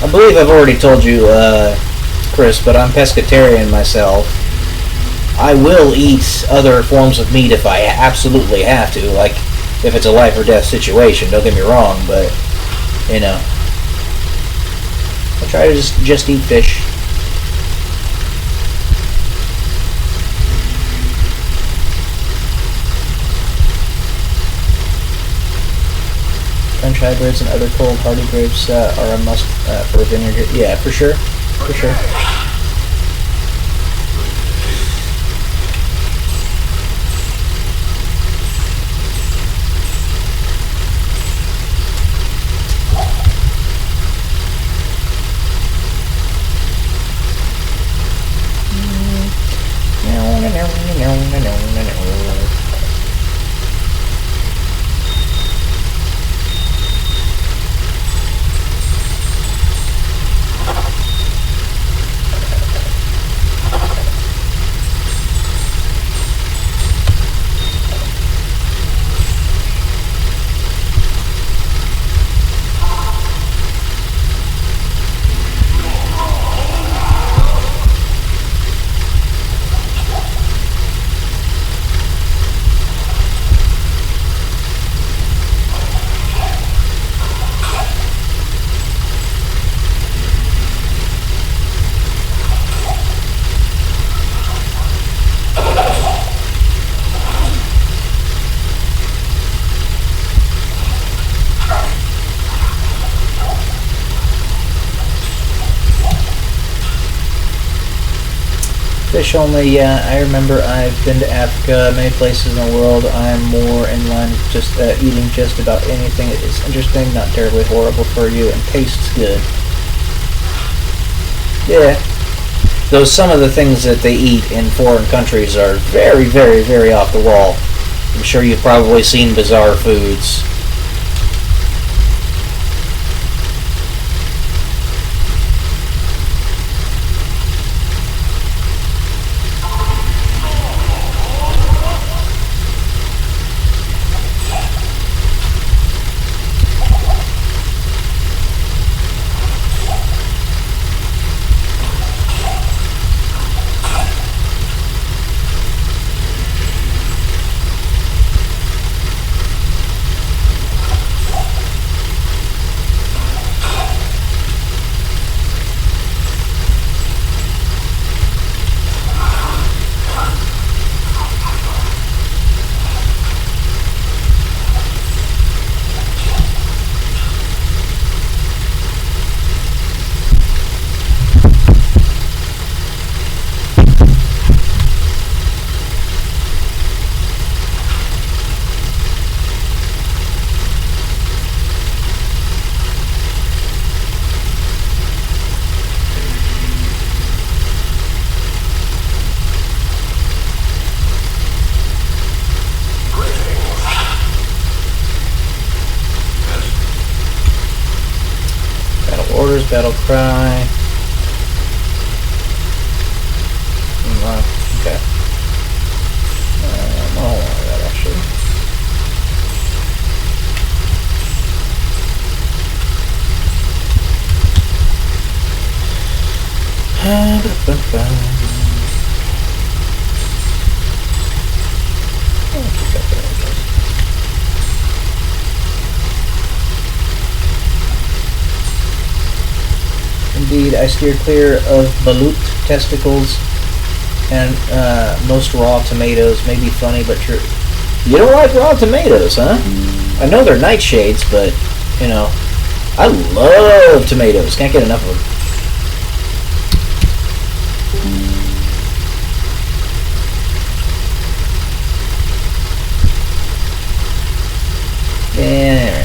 I believe I've already told you, Chris, but I'm pescatarian myself. I will eat other forms of meat if I absolutely have to, like if it's a life or death situation. Don't get me wrong, but you know. I try to just eat fish. French hybrids and other cold hardy grapes are a must for a vineyard. Yeah, for sure. For sure. Fish only, yeah. I remember I've been to Africa, many places in the world. I'm more in line with just eating just about anything that is interesting, not terribly horrible for you, and tastes good. Yeah. Though some of the things that they eat in foreign countries are very, very, very off the wall. I'm sure you've probably seen bizarre foods. tomatoes, battle cry. Okay. I don't want that actually. Indeed, I steer clear of balut, testicles, and most raw tomatoes. May be funny, but true. You don't like raw tomatoes, huh? I know they're nightshades, but, you know, I love tomatoes. Can't get enough of them. Yeah.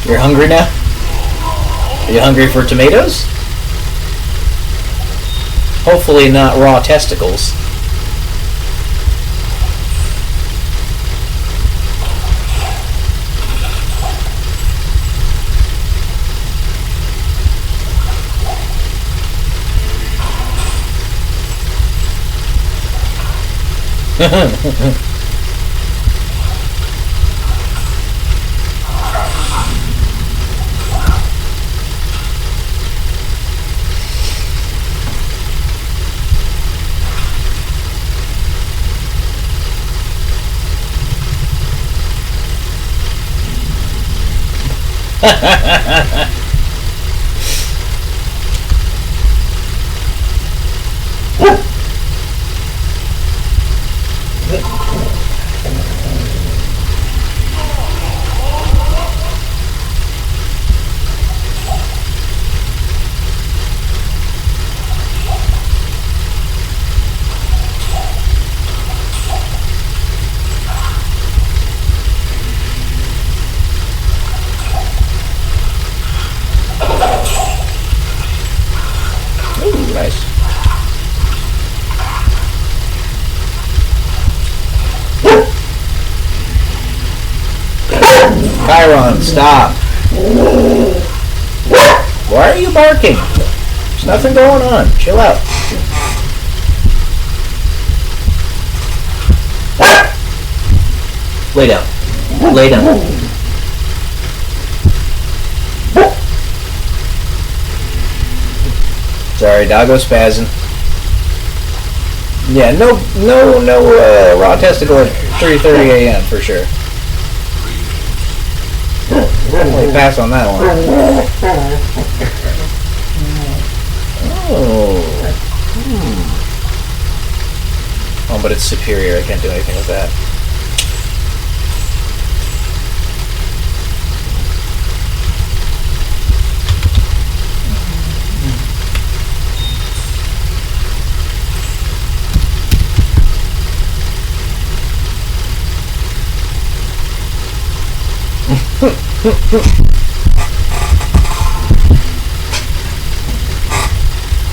You're hungry now? Are you hungry for tomatoes? Hopefully not raw testicles. Chiron, stop. Why are you barking? There's nothing going on. Chill out. Lay down. Lay down. Sorry, doggo spazzing. Yeah, no raw testicle at 3:30 a.m. for sure. Definitely pass on that one. Oh. Oh, but it's superior. I can't do anything with that.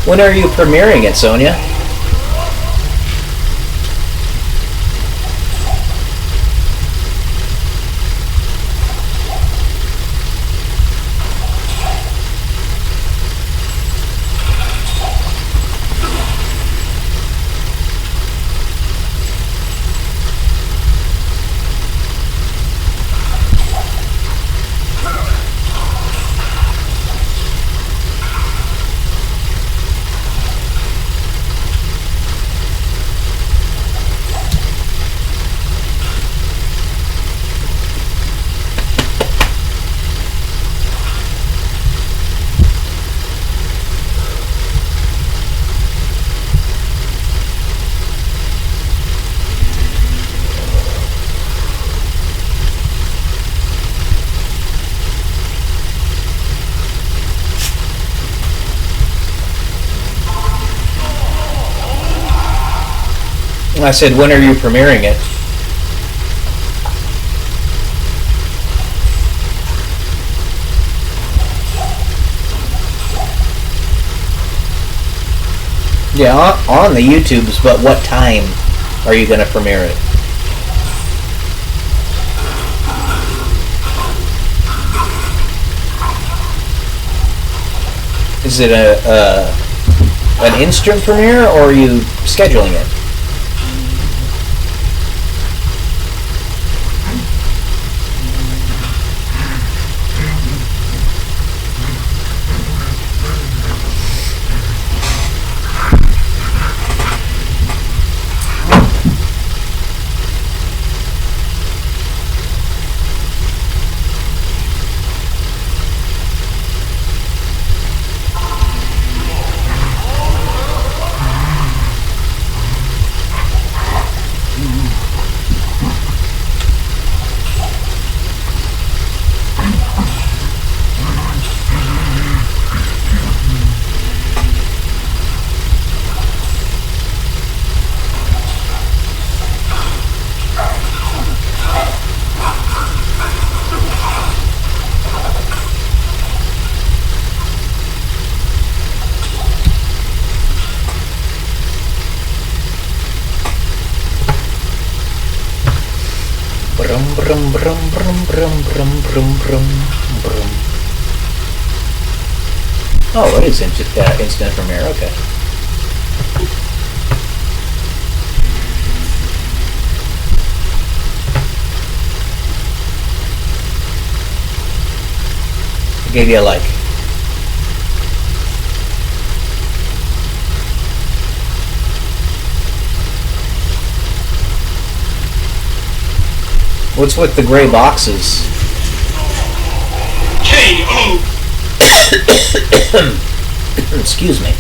When are you premiering it, Sonia? I said, when are you premiering it? Yeah, on the YouTubes, but what time are you going to premiere it? Is it an instant premiere, or are you scheduling it? Brum, brum, brum, brum, brum, brum, brum, brum. Oh, it is instant premiere, okay. I gave you a like. What's with the gray boxes? K.O. Excuse me.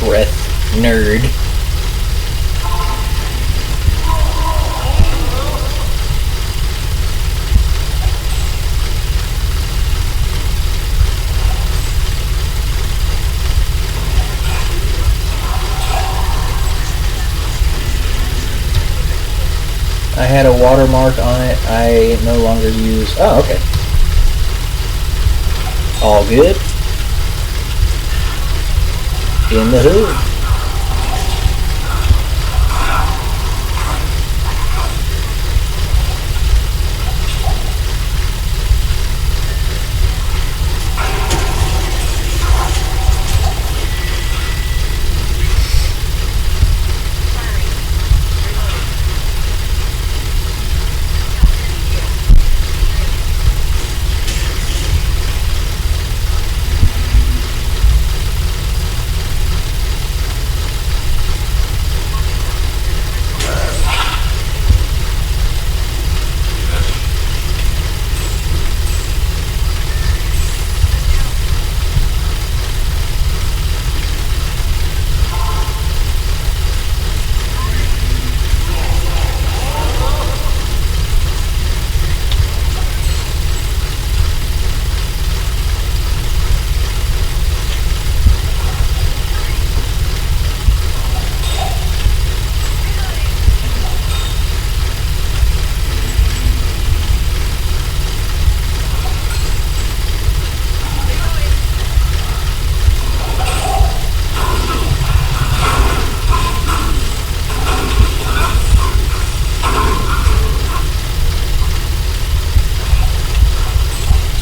Breath nerd. I had a watermark on it. I no longer use. Oh, okay. All good. In the hood.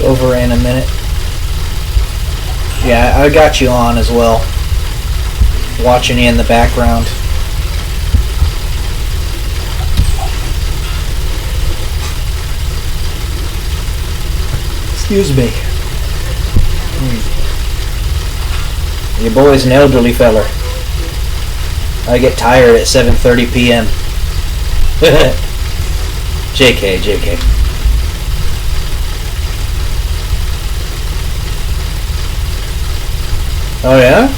Over in a minute. Yeah, I got you on as well. Watching you in the background. Excuse me. Your boy's an elderly feller. I get tired at 7:30 p.m. JK, JK. Oh yeah?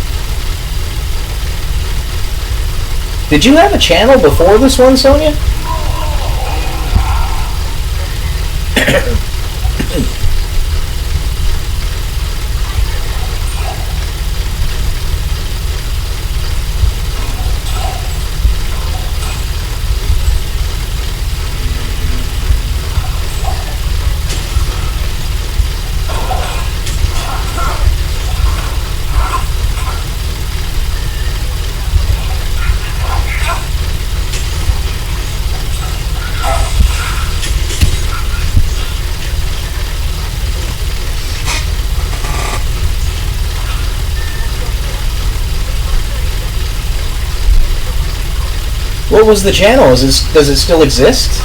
Did you have a channel before this one, Sonia? What was the channel? Does it still exist?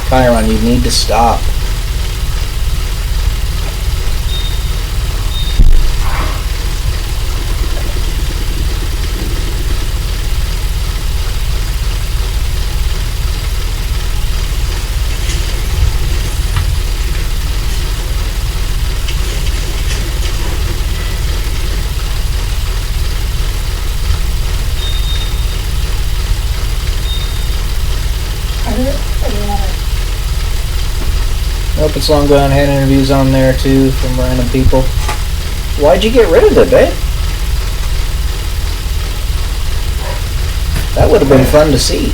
Chiron, you need to stop. Nope, it's long gone. Had interviews on there too from random people. Why'd you get rid of it, babe? That would have been fun to see.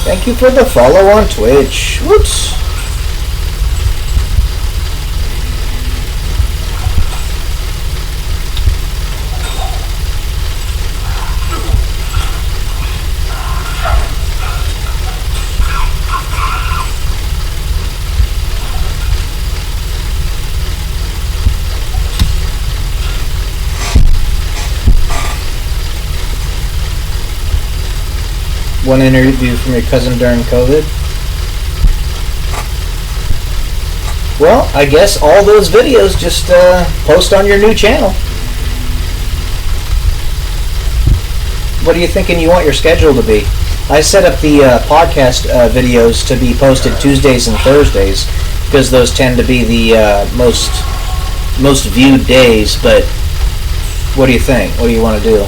Thank you for the follow on Twitch. Whoops. One interview from your cousin during COVID? Well, I guess all those videos just post on your new channel. What are you thinking you want your schedule to be? I set up the podcast videos to be posted Tuesdays and Thursdays because those tend to be the most viewed days, but what do you think? What do you want to do?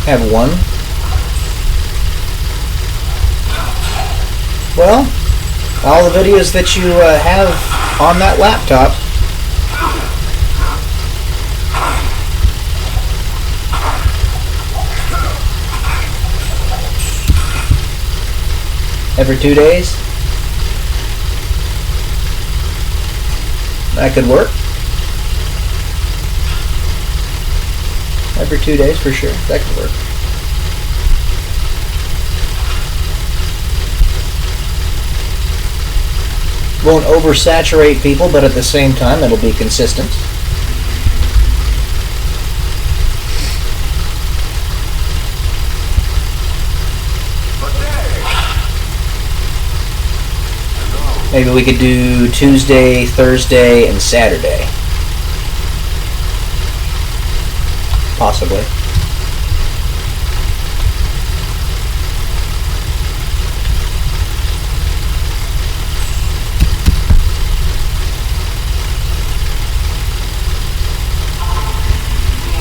Have one? Well, all the videos that you have on that laptop. Every 2 days? That could work. Every 2 days for sure. That could work. Won't oversaturate people, but at the same time it'll be consistent. Maybe we could do Tuesday, Thursday, and Saturday. Possibly.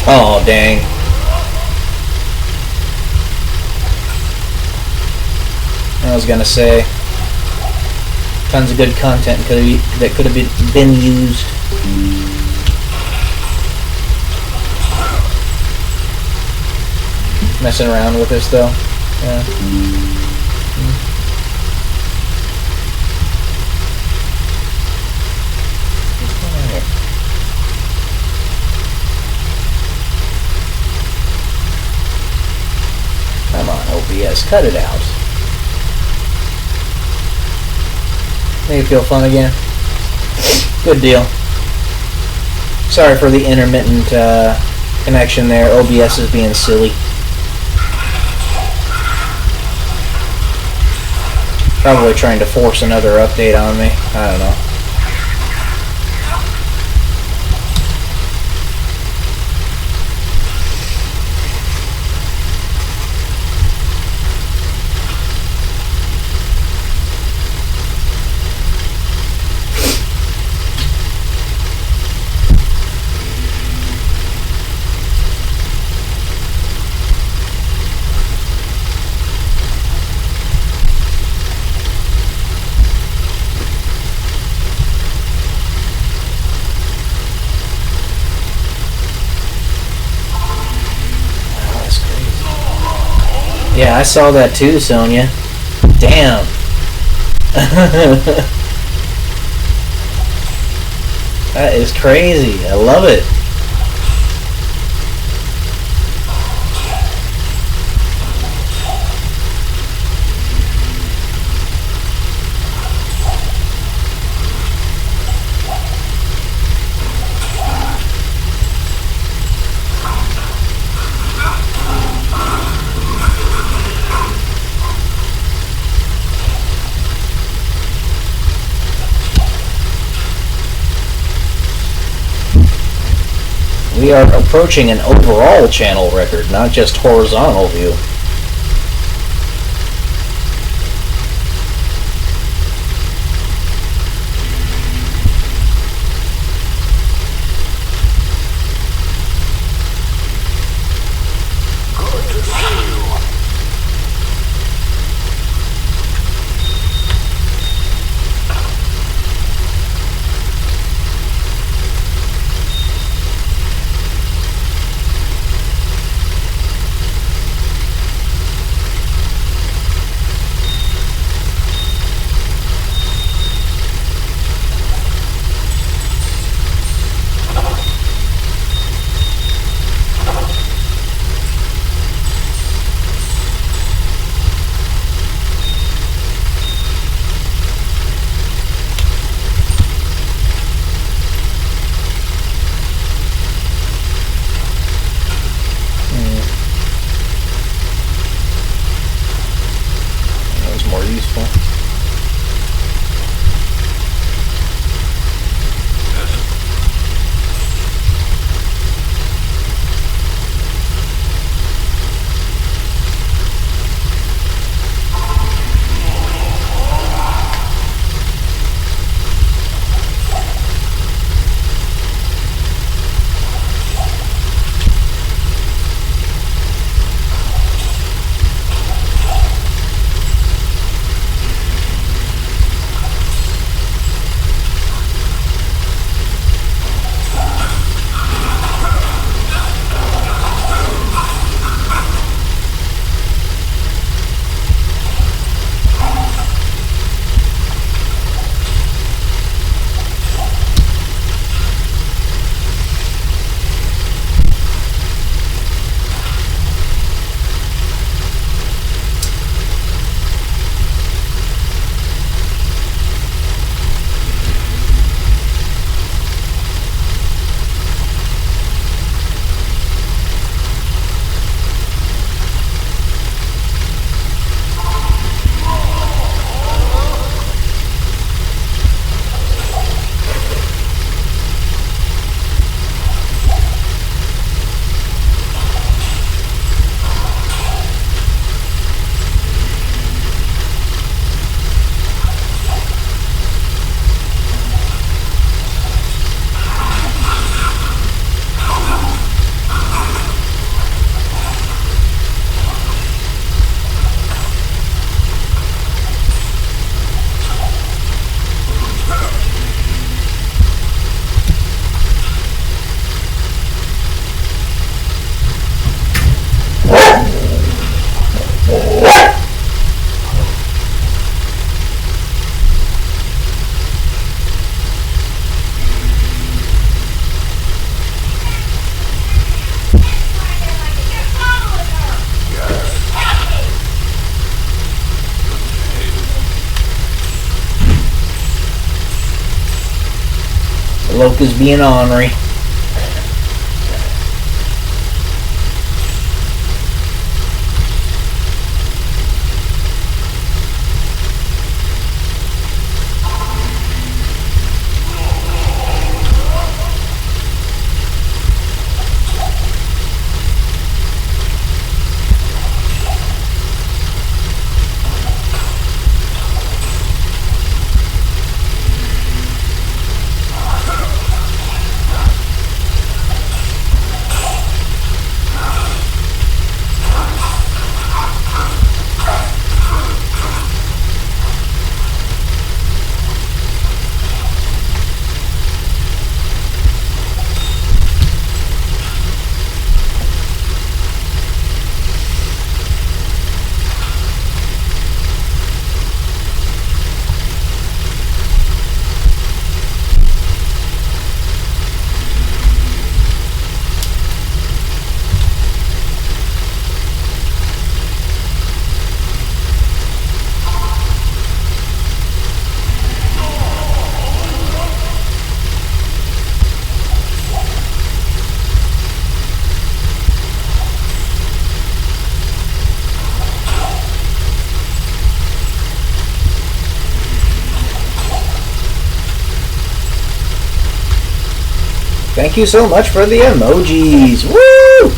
Oh, dang. I was gonna say, tons of good content that could have been used. Messing around with this though. Yeah. Come on, OBS, cut it out. Make it feel fun again. Good deal. Sorry for the intermittent connection there. OBS is being silly. Probably trying to force another update on me. I don't know. Yeah, I saw that too, Sonia. Damn. That is crazy. I love it. We are approaching an overall channel record, not just horizontal view. Bloke is being ornery. Thank you so much for the emojis. Woo!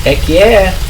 Heck yeah!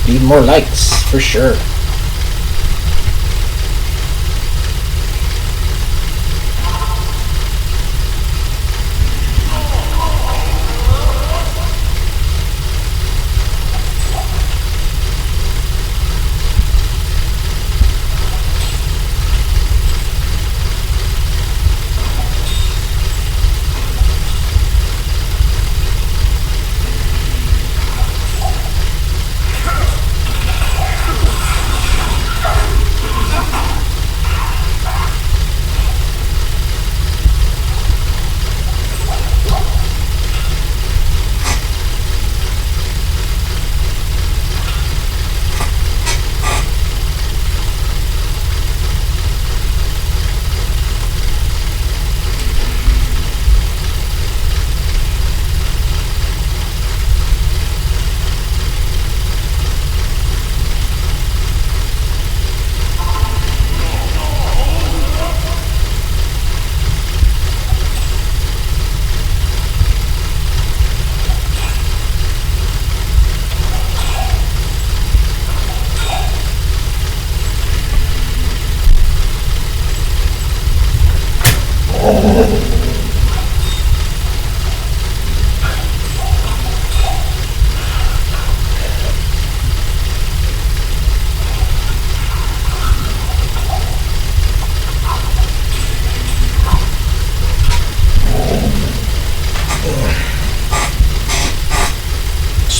Need more likes, for sure.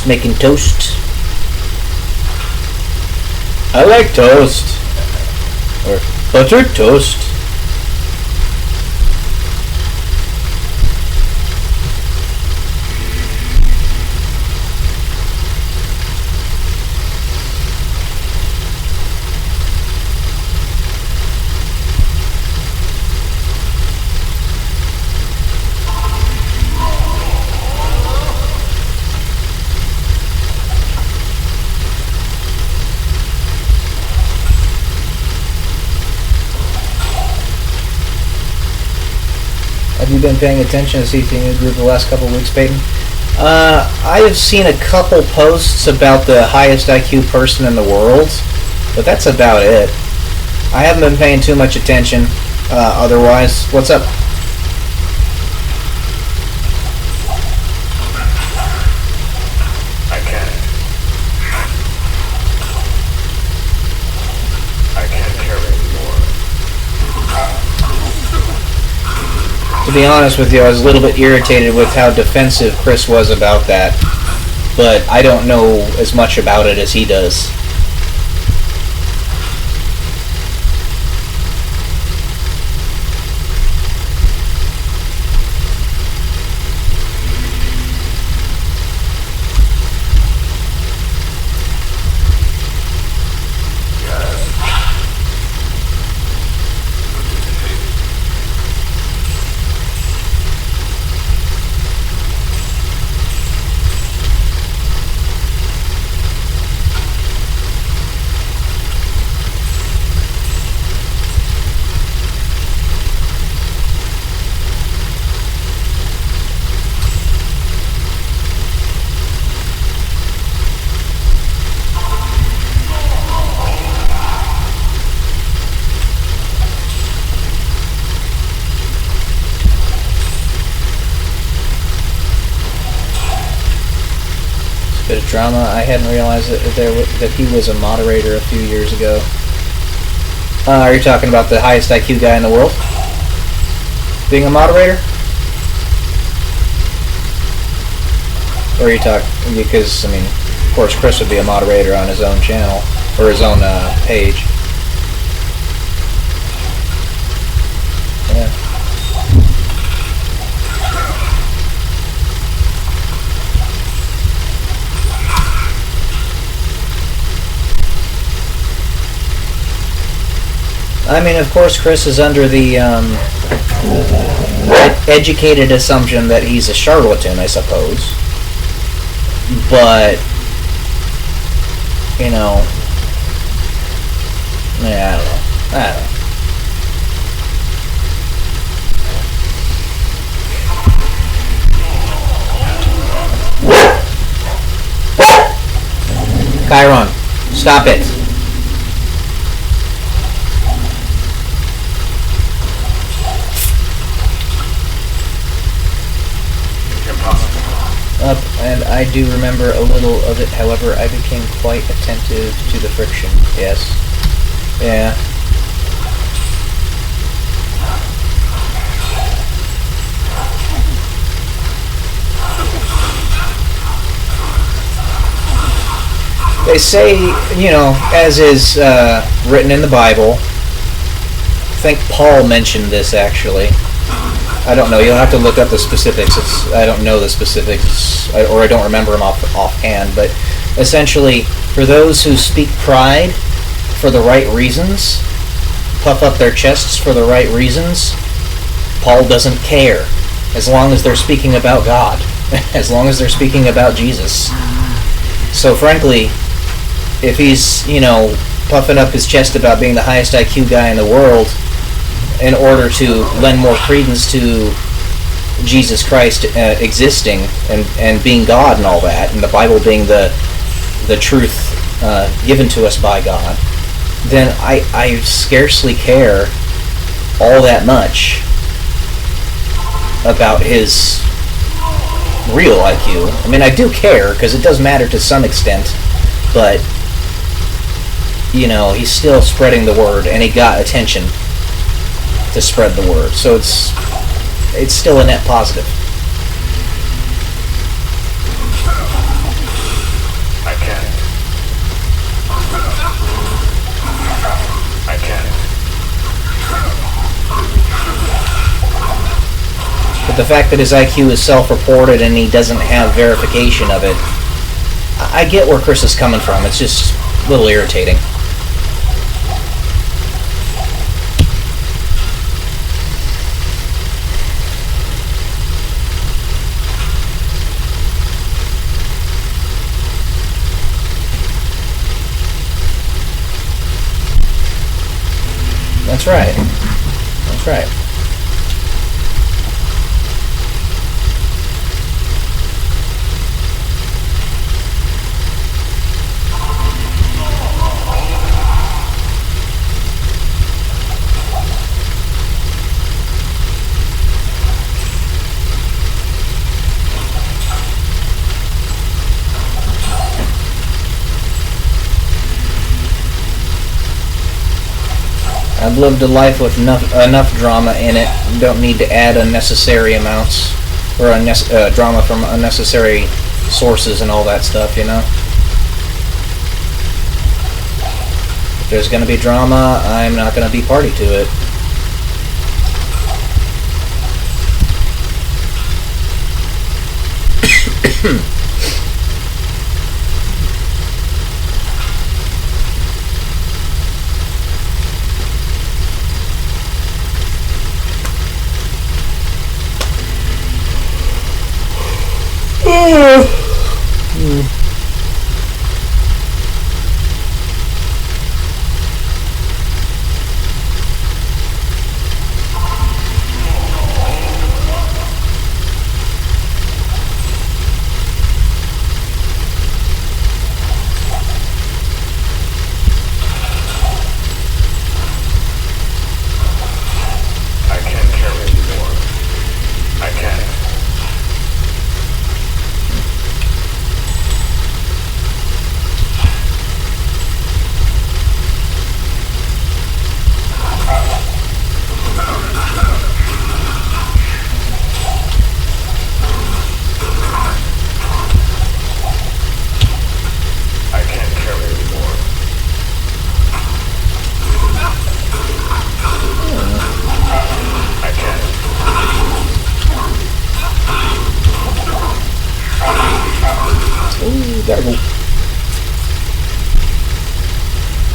Just making toast. I like toast. Or buttered toast. Have you been paying attention to CTU Group the last couple of weeks, Peyton? I have seen a couple posts about the highest IQ person in the world, but that's about it. I haven't been paying too much attention otherwise. What's up? To be honest with you, I was a little bit irritated with how defensive Chris was about that, but I don't know as much about it as he does. Bit of drama. I hadn't realized that he was a moderator a few years ago. Are you talking about the highest IQ guy in the world being a moderator? Or are you talking because I mean, of course, Chris would be a moderator on his own channel or his own page. Yeah. I mean, of course, Chris is under the educated assumption that he's a charlatan, I suppose. But, you know, yeah, I don't know. Chiron, stop it. And I do remember a little of it, however, I became quite attentive to the friction. Yes. Yeah. They say, you know, as is written in the Bible, I think Paul mentioned this actually. I don't know. You'll have to look up the specifics. I don't know the specifics, or I don't remember them offhand. But essentially, for those who speak pride for the right reasons, puff up their chests for the right reasons, Paul doesn't care, as long as they're speaking about God, as long as they're speaking about Jesus. So frankly, if he's, you know, puffing up his chest about being the highest IQ guy in the world, in order to lend more credence to Jesus Christ existing and being God and all that, and the Bible being the truth given to us by God, then I scarcely care all that much about his real IQ. I mean, I do care, because it does matter to some extent, but, you know, he's still spreading the word, and he got attention to spread the word. So it's still a net positive. But the fact that his IQ is self-reported and he doesn't have verification of it, I get where Chris is coming from. It's just a little irritating. That's right. That's right. I've lived a life with enough drama in it. You don't need to add unnecessary amounts or drama from unnecessary sources and all that stuff, you know? If there's going to be drama, I'm not going to be party to it.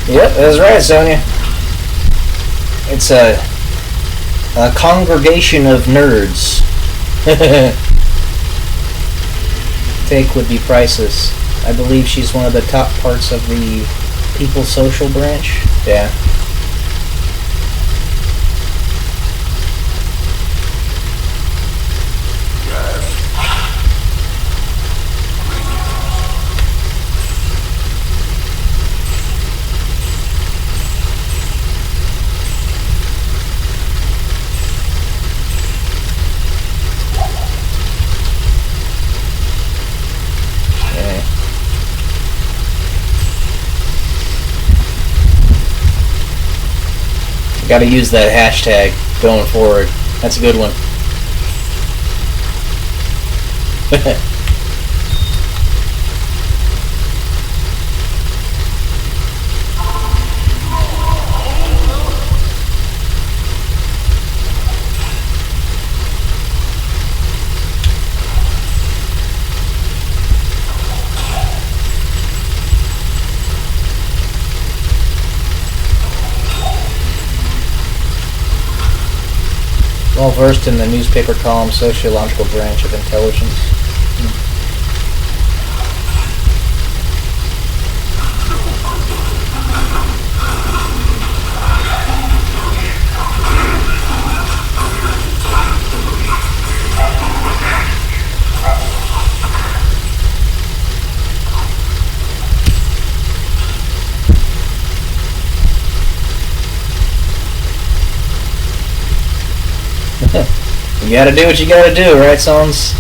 Yep, that's right, Sonia. It's a congregation of nerds. Take would be priceless. I believe she's one of the top parts of the People Social branch. Yeah. Got to use that hashtag going forward. That's a good one. Well versed in the newspaper column sociological branch of intelligence. You gotta do what you gotta do, right, Sons?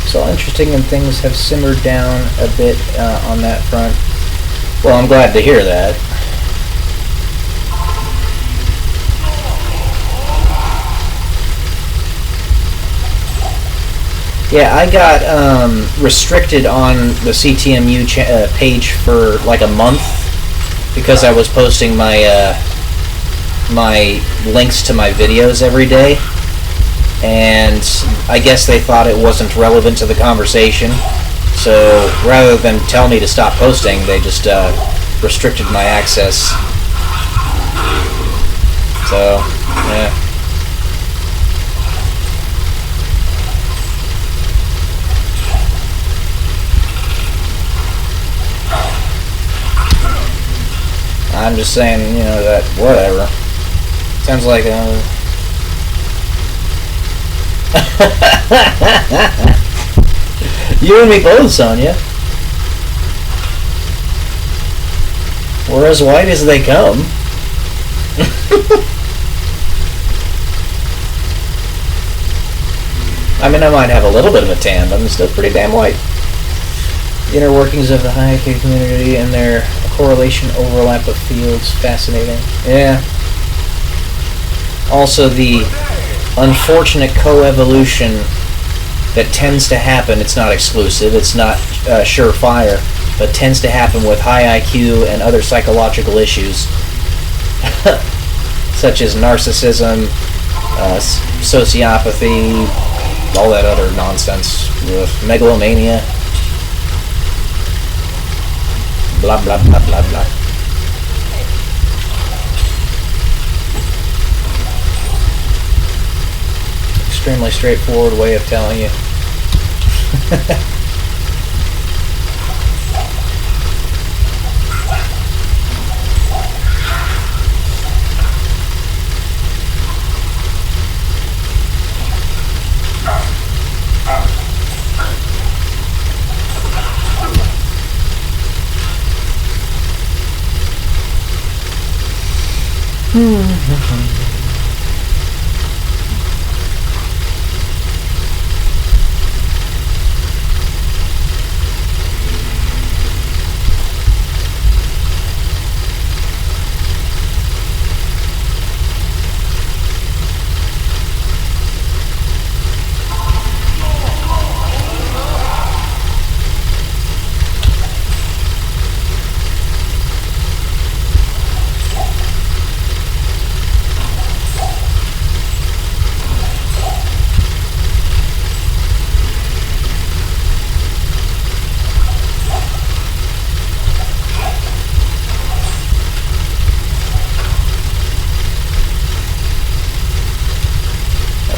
So interesting, and things have simmered down a bit on that front. Well, I'm glad to hear that. Yeah, I got restricted on the CTMU page for like a month because I was posting my my links to my videos every day, and I guess they thought it wasn't relevant to the conversation, so rather than tell me to stop posting, they just restricted my access. So, yeah. I'm just saying, you know, that whatever. Sounds like you and me both, Sonya. We're as white as they come. I mean, I might have a little bit of a tan, but I'm still pretty damn white. The inner workings of the high-IQ community and their correlation overlap of fields, fascinating. Yeah. Also, the unfortunate coevolution that tends to happen, it's not exclusive, it's not surefire, but tends to happen with high IQ and other psychological issues, such as narcissism, sociopathy, all that other nonsense, megalomania. Blah, blah, blah, blah, blah. Extremely straightforward way of telling you.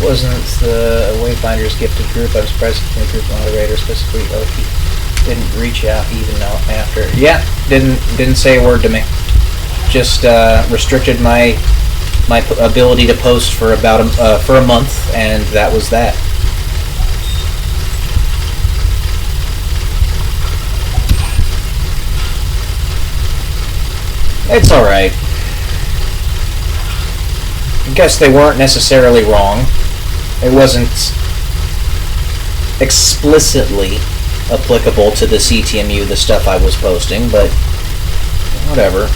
Wasn't the Wayfinder's gifted group. I'm surprised the group moderator, specifically Oki, didn't reach out even after. Yeah, didn't say a word to me. Just restricted my ability to post for about for a month, and that was that. It's all right. I guess they weren't necessarily wrong. It wasn't explicitly applicable to the CTMU, the stuff I was posting, but whatever.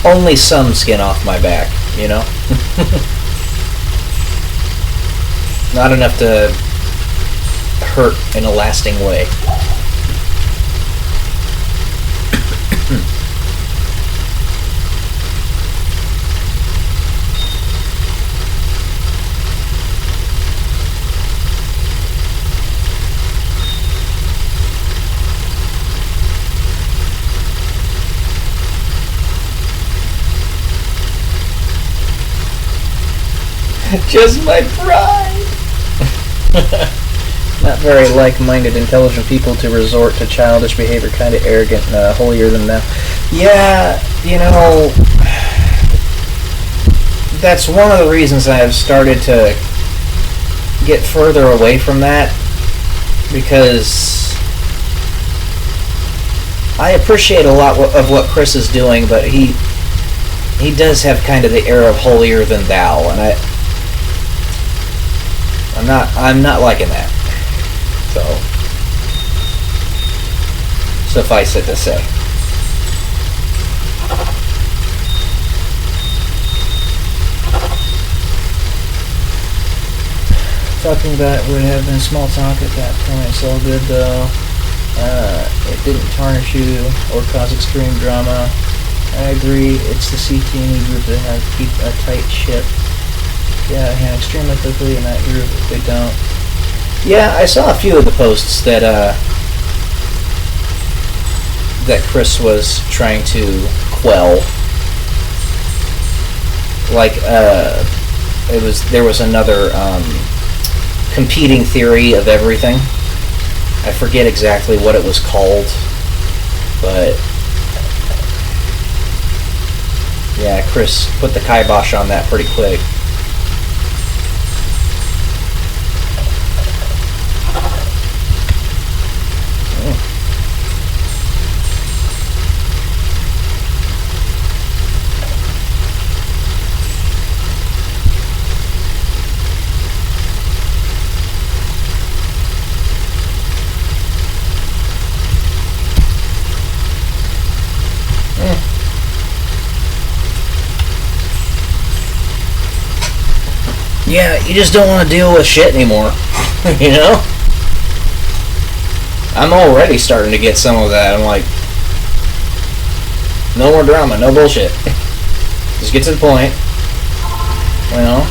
Only some skin off my back, you know? Not enough to hurt in a lasting way. Just my pride. Not very like-minded, intelligent people to resort to childish behavior, kind of arrogant, holier than thou. Yeah, you know, that's one of the reasons I've started to get further away from that, because I appreciate a lot of what Chris is doing, but he does have kind of the air of holier than thou, and I'm not liking that. So, suffice it to say. Talking about it would have been small talk at that point. It's all good though. It didn't tarnish you or cause extreme drama. I agree. It's the CTE group that have to keep a tight ship. Yeah, hand extremely quickly in that group if they don't. Yeah, I saw a few of the posts that that Chris was trying to quell. Like there was another competing theory of everything. I forget exactly what it was called, but yeah, Chris put the kibosh on that pretty quick. Yeah, you just don't want to deal with shit anymore, you know? I'm already starting to get some of that. I'm like, no more drama, no bullshit. Just get to the point, you know?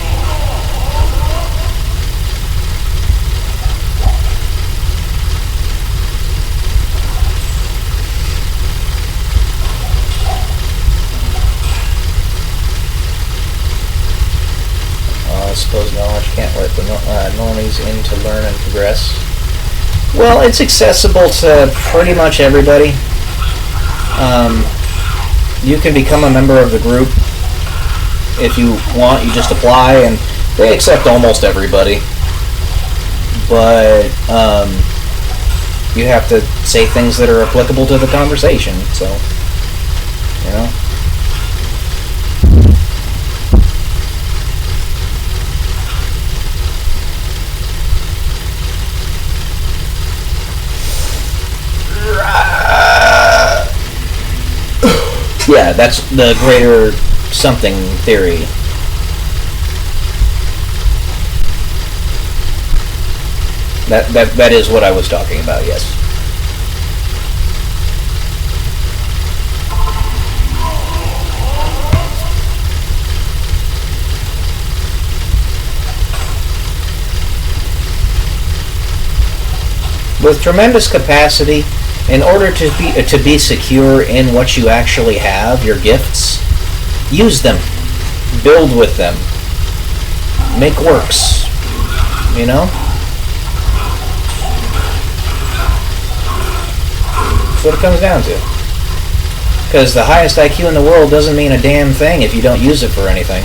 I suppose knowledge can't let the normies in to learn and progress. Well, it's accessible to pretty much everybody. You can become a member of the group if you want. You just apply, and they accept almost everybody. But you have to say things that are applicable to the conversation. So, you know. Yeah, that's the greater something theory. That is what I was talking about, yes. With tremendous capacity, in order to be secure in what you actually have, your gifts, use them, build with them, make works, you know? That's what it comes down to. Because the highest IQ in the world doesn't mean a damn thing if you don't use it for anything.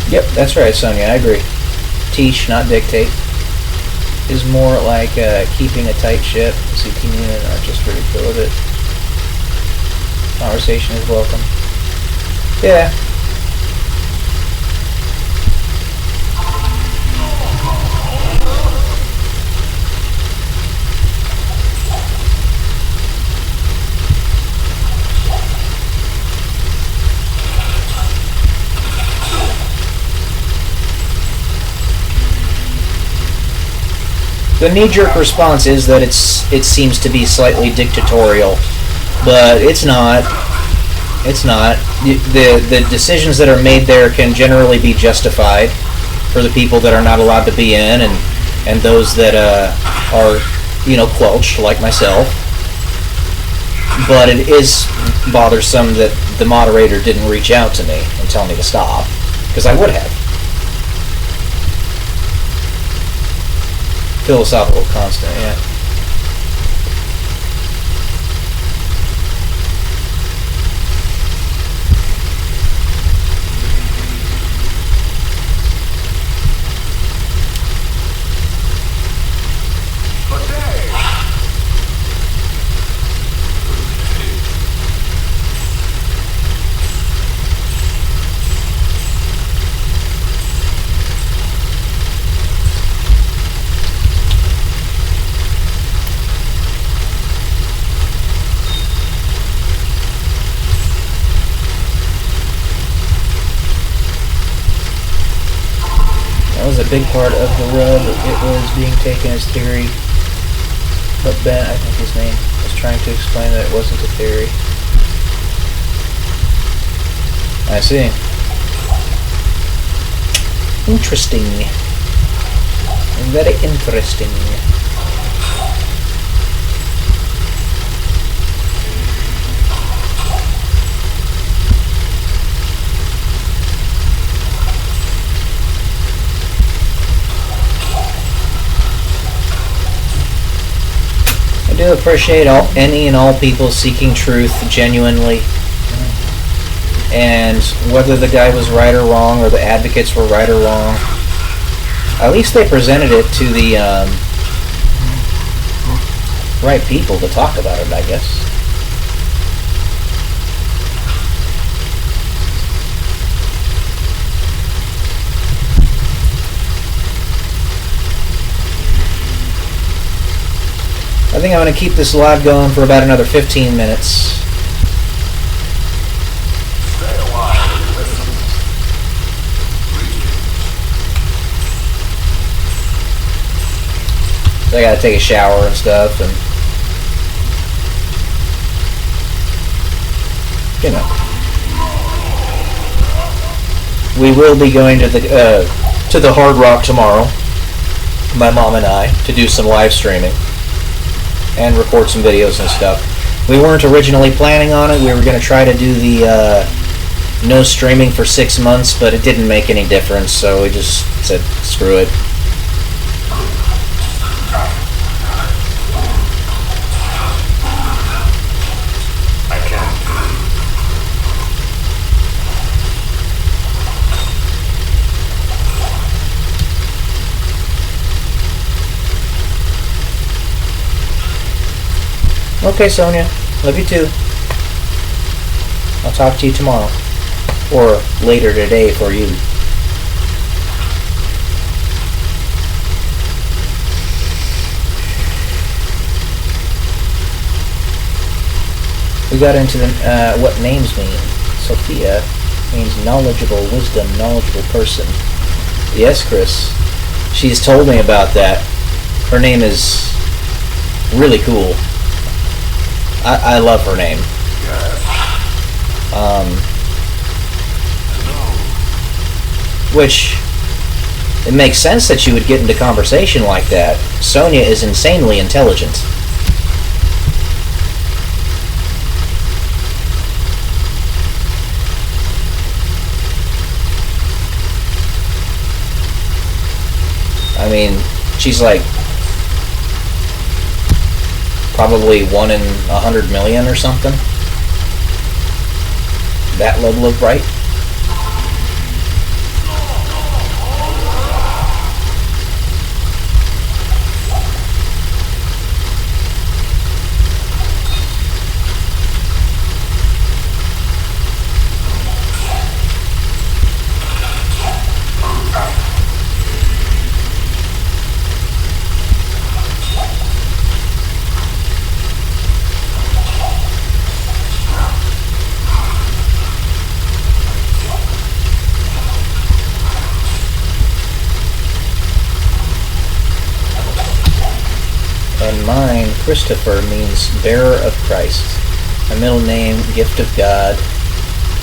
Yep, that's right, Sonia, I agree. Teach, not dictate, is more like keeping a tight ship. CT unit aren't just ridicule of it. Conversation is welcome. Yeah. The knee-jerk response is that it seems to be slightly dictatorial, but it's not. It's not. The decisions that are made there can generally be justified for the people that are not allowed to be in, and those that are, you know, quelched, like myself. But it is bothersome that the moderator didn't reach out to me and tell me to stop, because I would have. Philosophical constant, yeah. was a big part of the rub. It was being taken as theory. But Ben, I think his name, was trying to explain that it wasn't a theory. I see. Interesting. Very interesting. I do appreciate any and all people seeking truth genuinely. And whether the guy was right or wrong, or the advocates were right or wrong, at least they presented it to the right people to talk about it, I guess. I think I'm going to keep this live going for about another 15 minutes. I gotta take a shower and stuff, and you know, we will be going to the Hard Rock tomorrow, my mom and I, to do some live streaming and record some videos and stuff. We weren't originally planning on it. We were gonna try to do the no streaming for 6 months, but it didn't make any difference, so we just said screw it. Okay, Sonia. Love you too. I'll talk to you tomorrow. Or later today for you. We got into the what names mean. Sophia means knowledgeable, wisdom, knowledgeable person. Yes, Chris. She's told me about that. Her name is really cool. I love her name. Which, it makes sense that you would get into conversation like that. Sonia is insanely intelligent. I mean, she's like probably 1 in 100 million or something. That level of bright. Mine, Christopher, means bearer of Christ. My middle name, gift of God.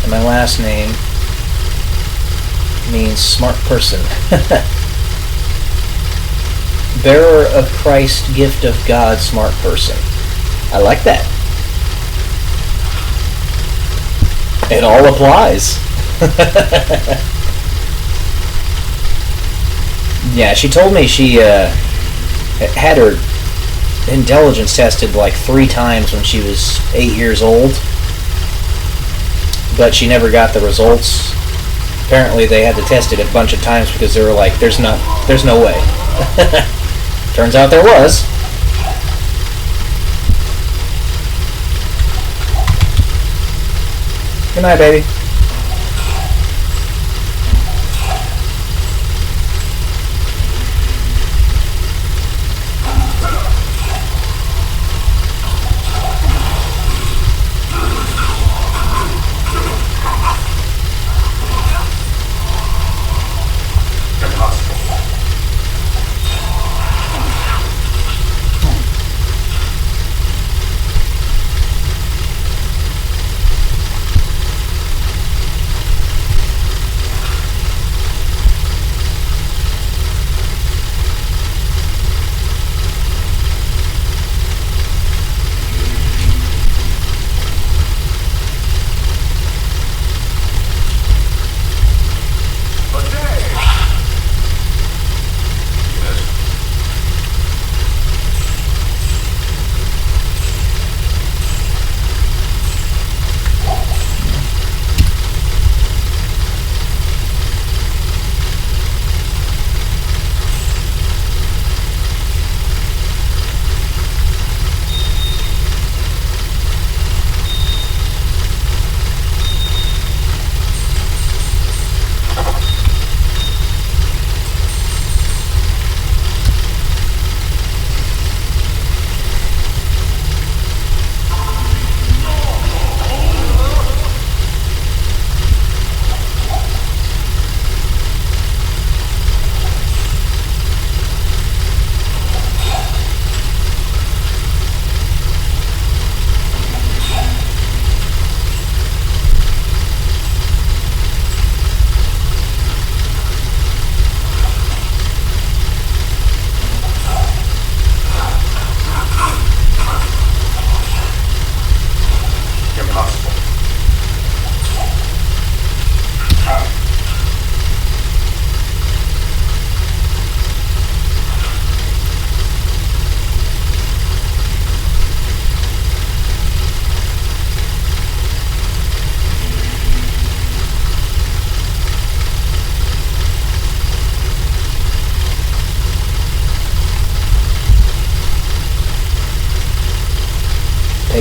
And my last name means smart person. Bearer of Christ, gift of God, smart person. I like that. It all applies. Yeah, she told me she had her intelligence tested like 3 times when she was 8 years old, but she never got the results. Apparently they had to test it a bunch of times because they were like, there's no way. Turns out there was. Good night, baby.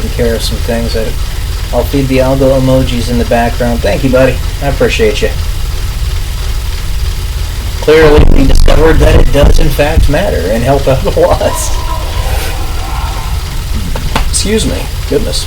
taking care of some things. I'll feed the algo emojis in the background. Thank you, buddy. I appreciate you. Clearly, we discovered that it does in fact matter and help out a lot. Excuse me. Goodness.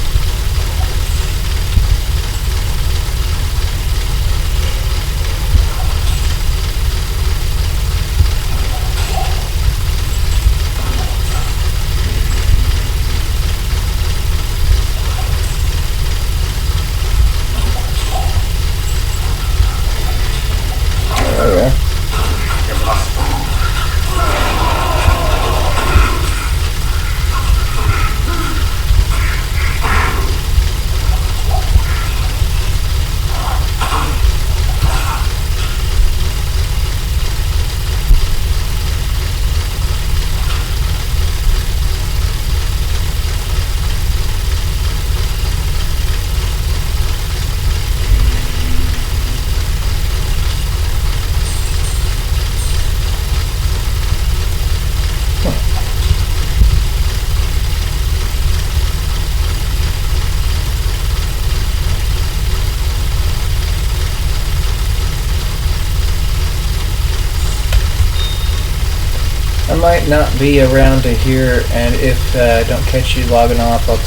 I might not be around to hear, and if I don't catch you logging off, I'll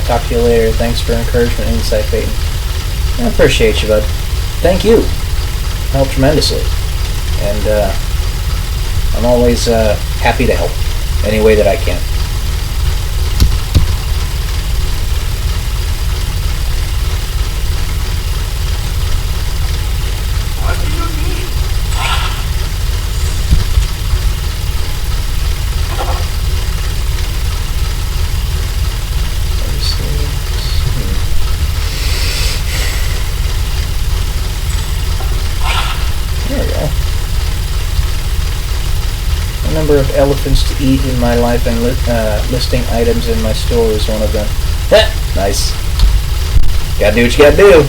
talk to you later. Thanks for encouragement and insight, Peyton. I appreciate you, bud. Thank you. Helped tremendously. And I'm always happy to help any way that I can. Number of elephants to eat in my life, and listing items in my store is one of them. Nice. Gotta do what you gotta do.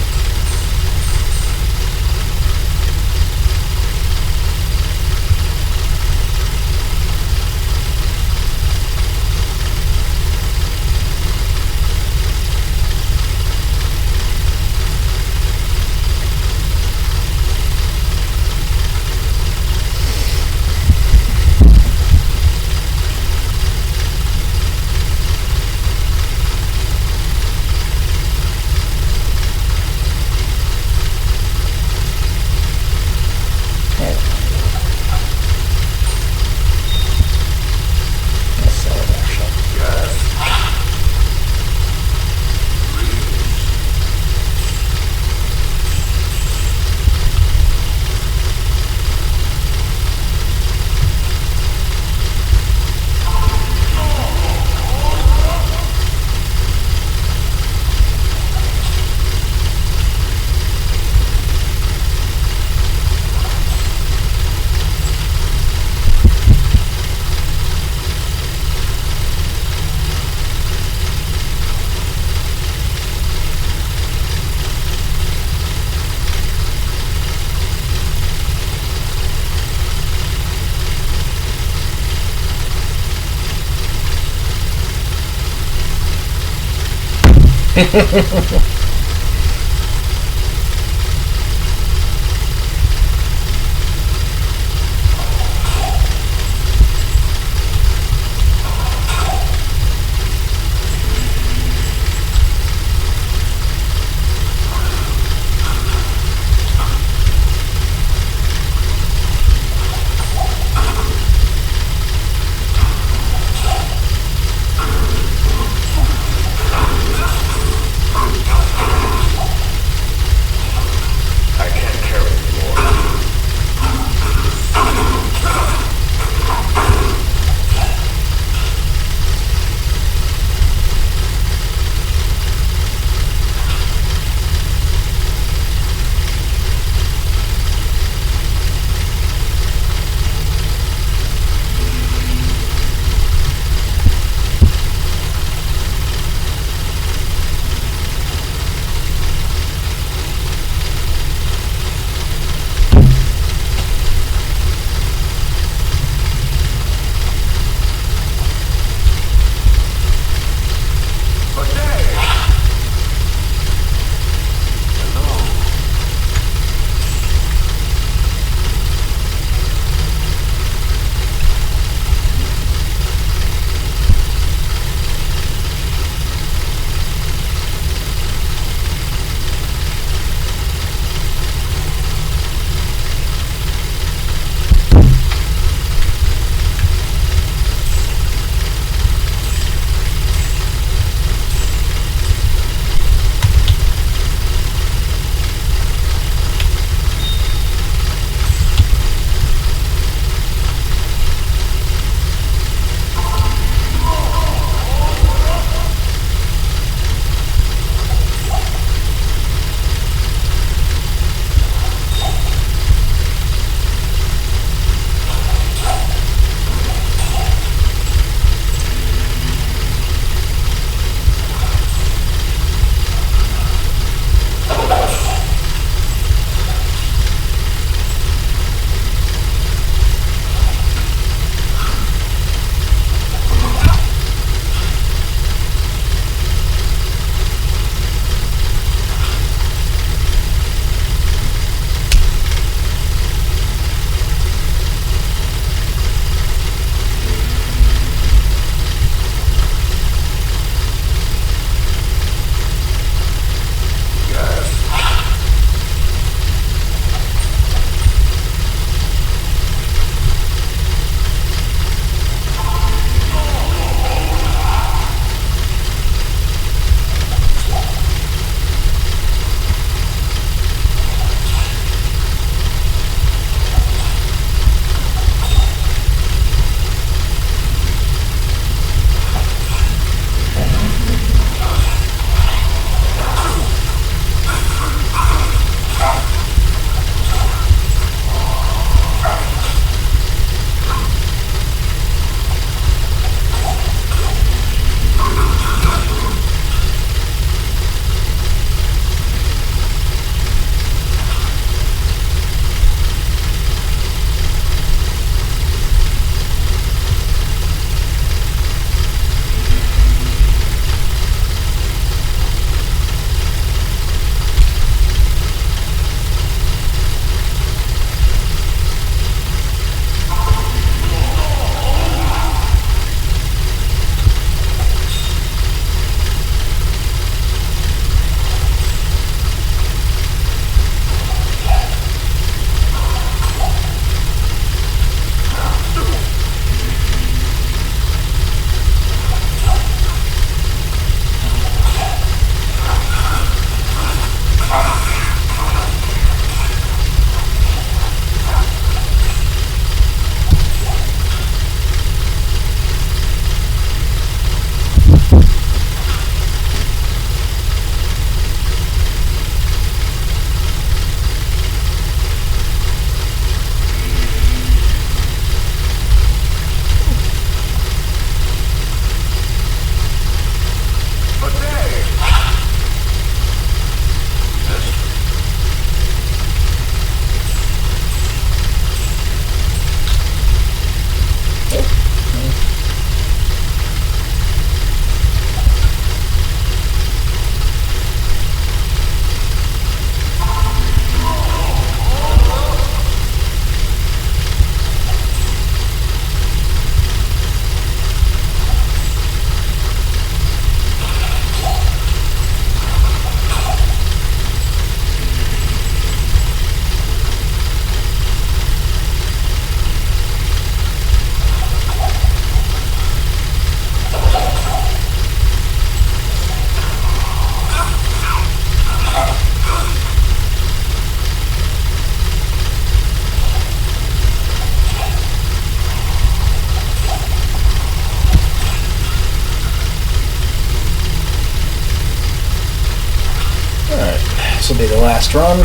This will be the last run.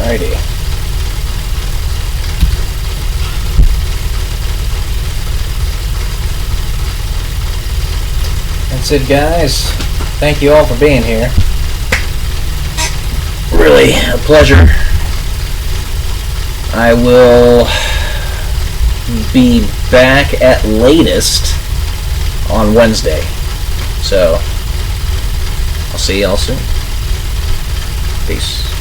Alrighty. That's it, guys. Thank you all for being here. Really a pleasure. I will be back at latest on Wednesday. So, I'll see y'all soon. Peace.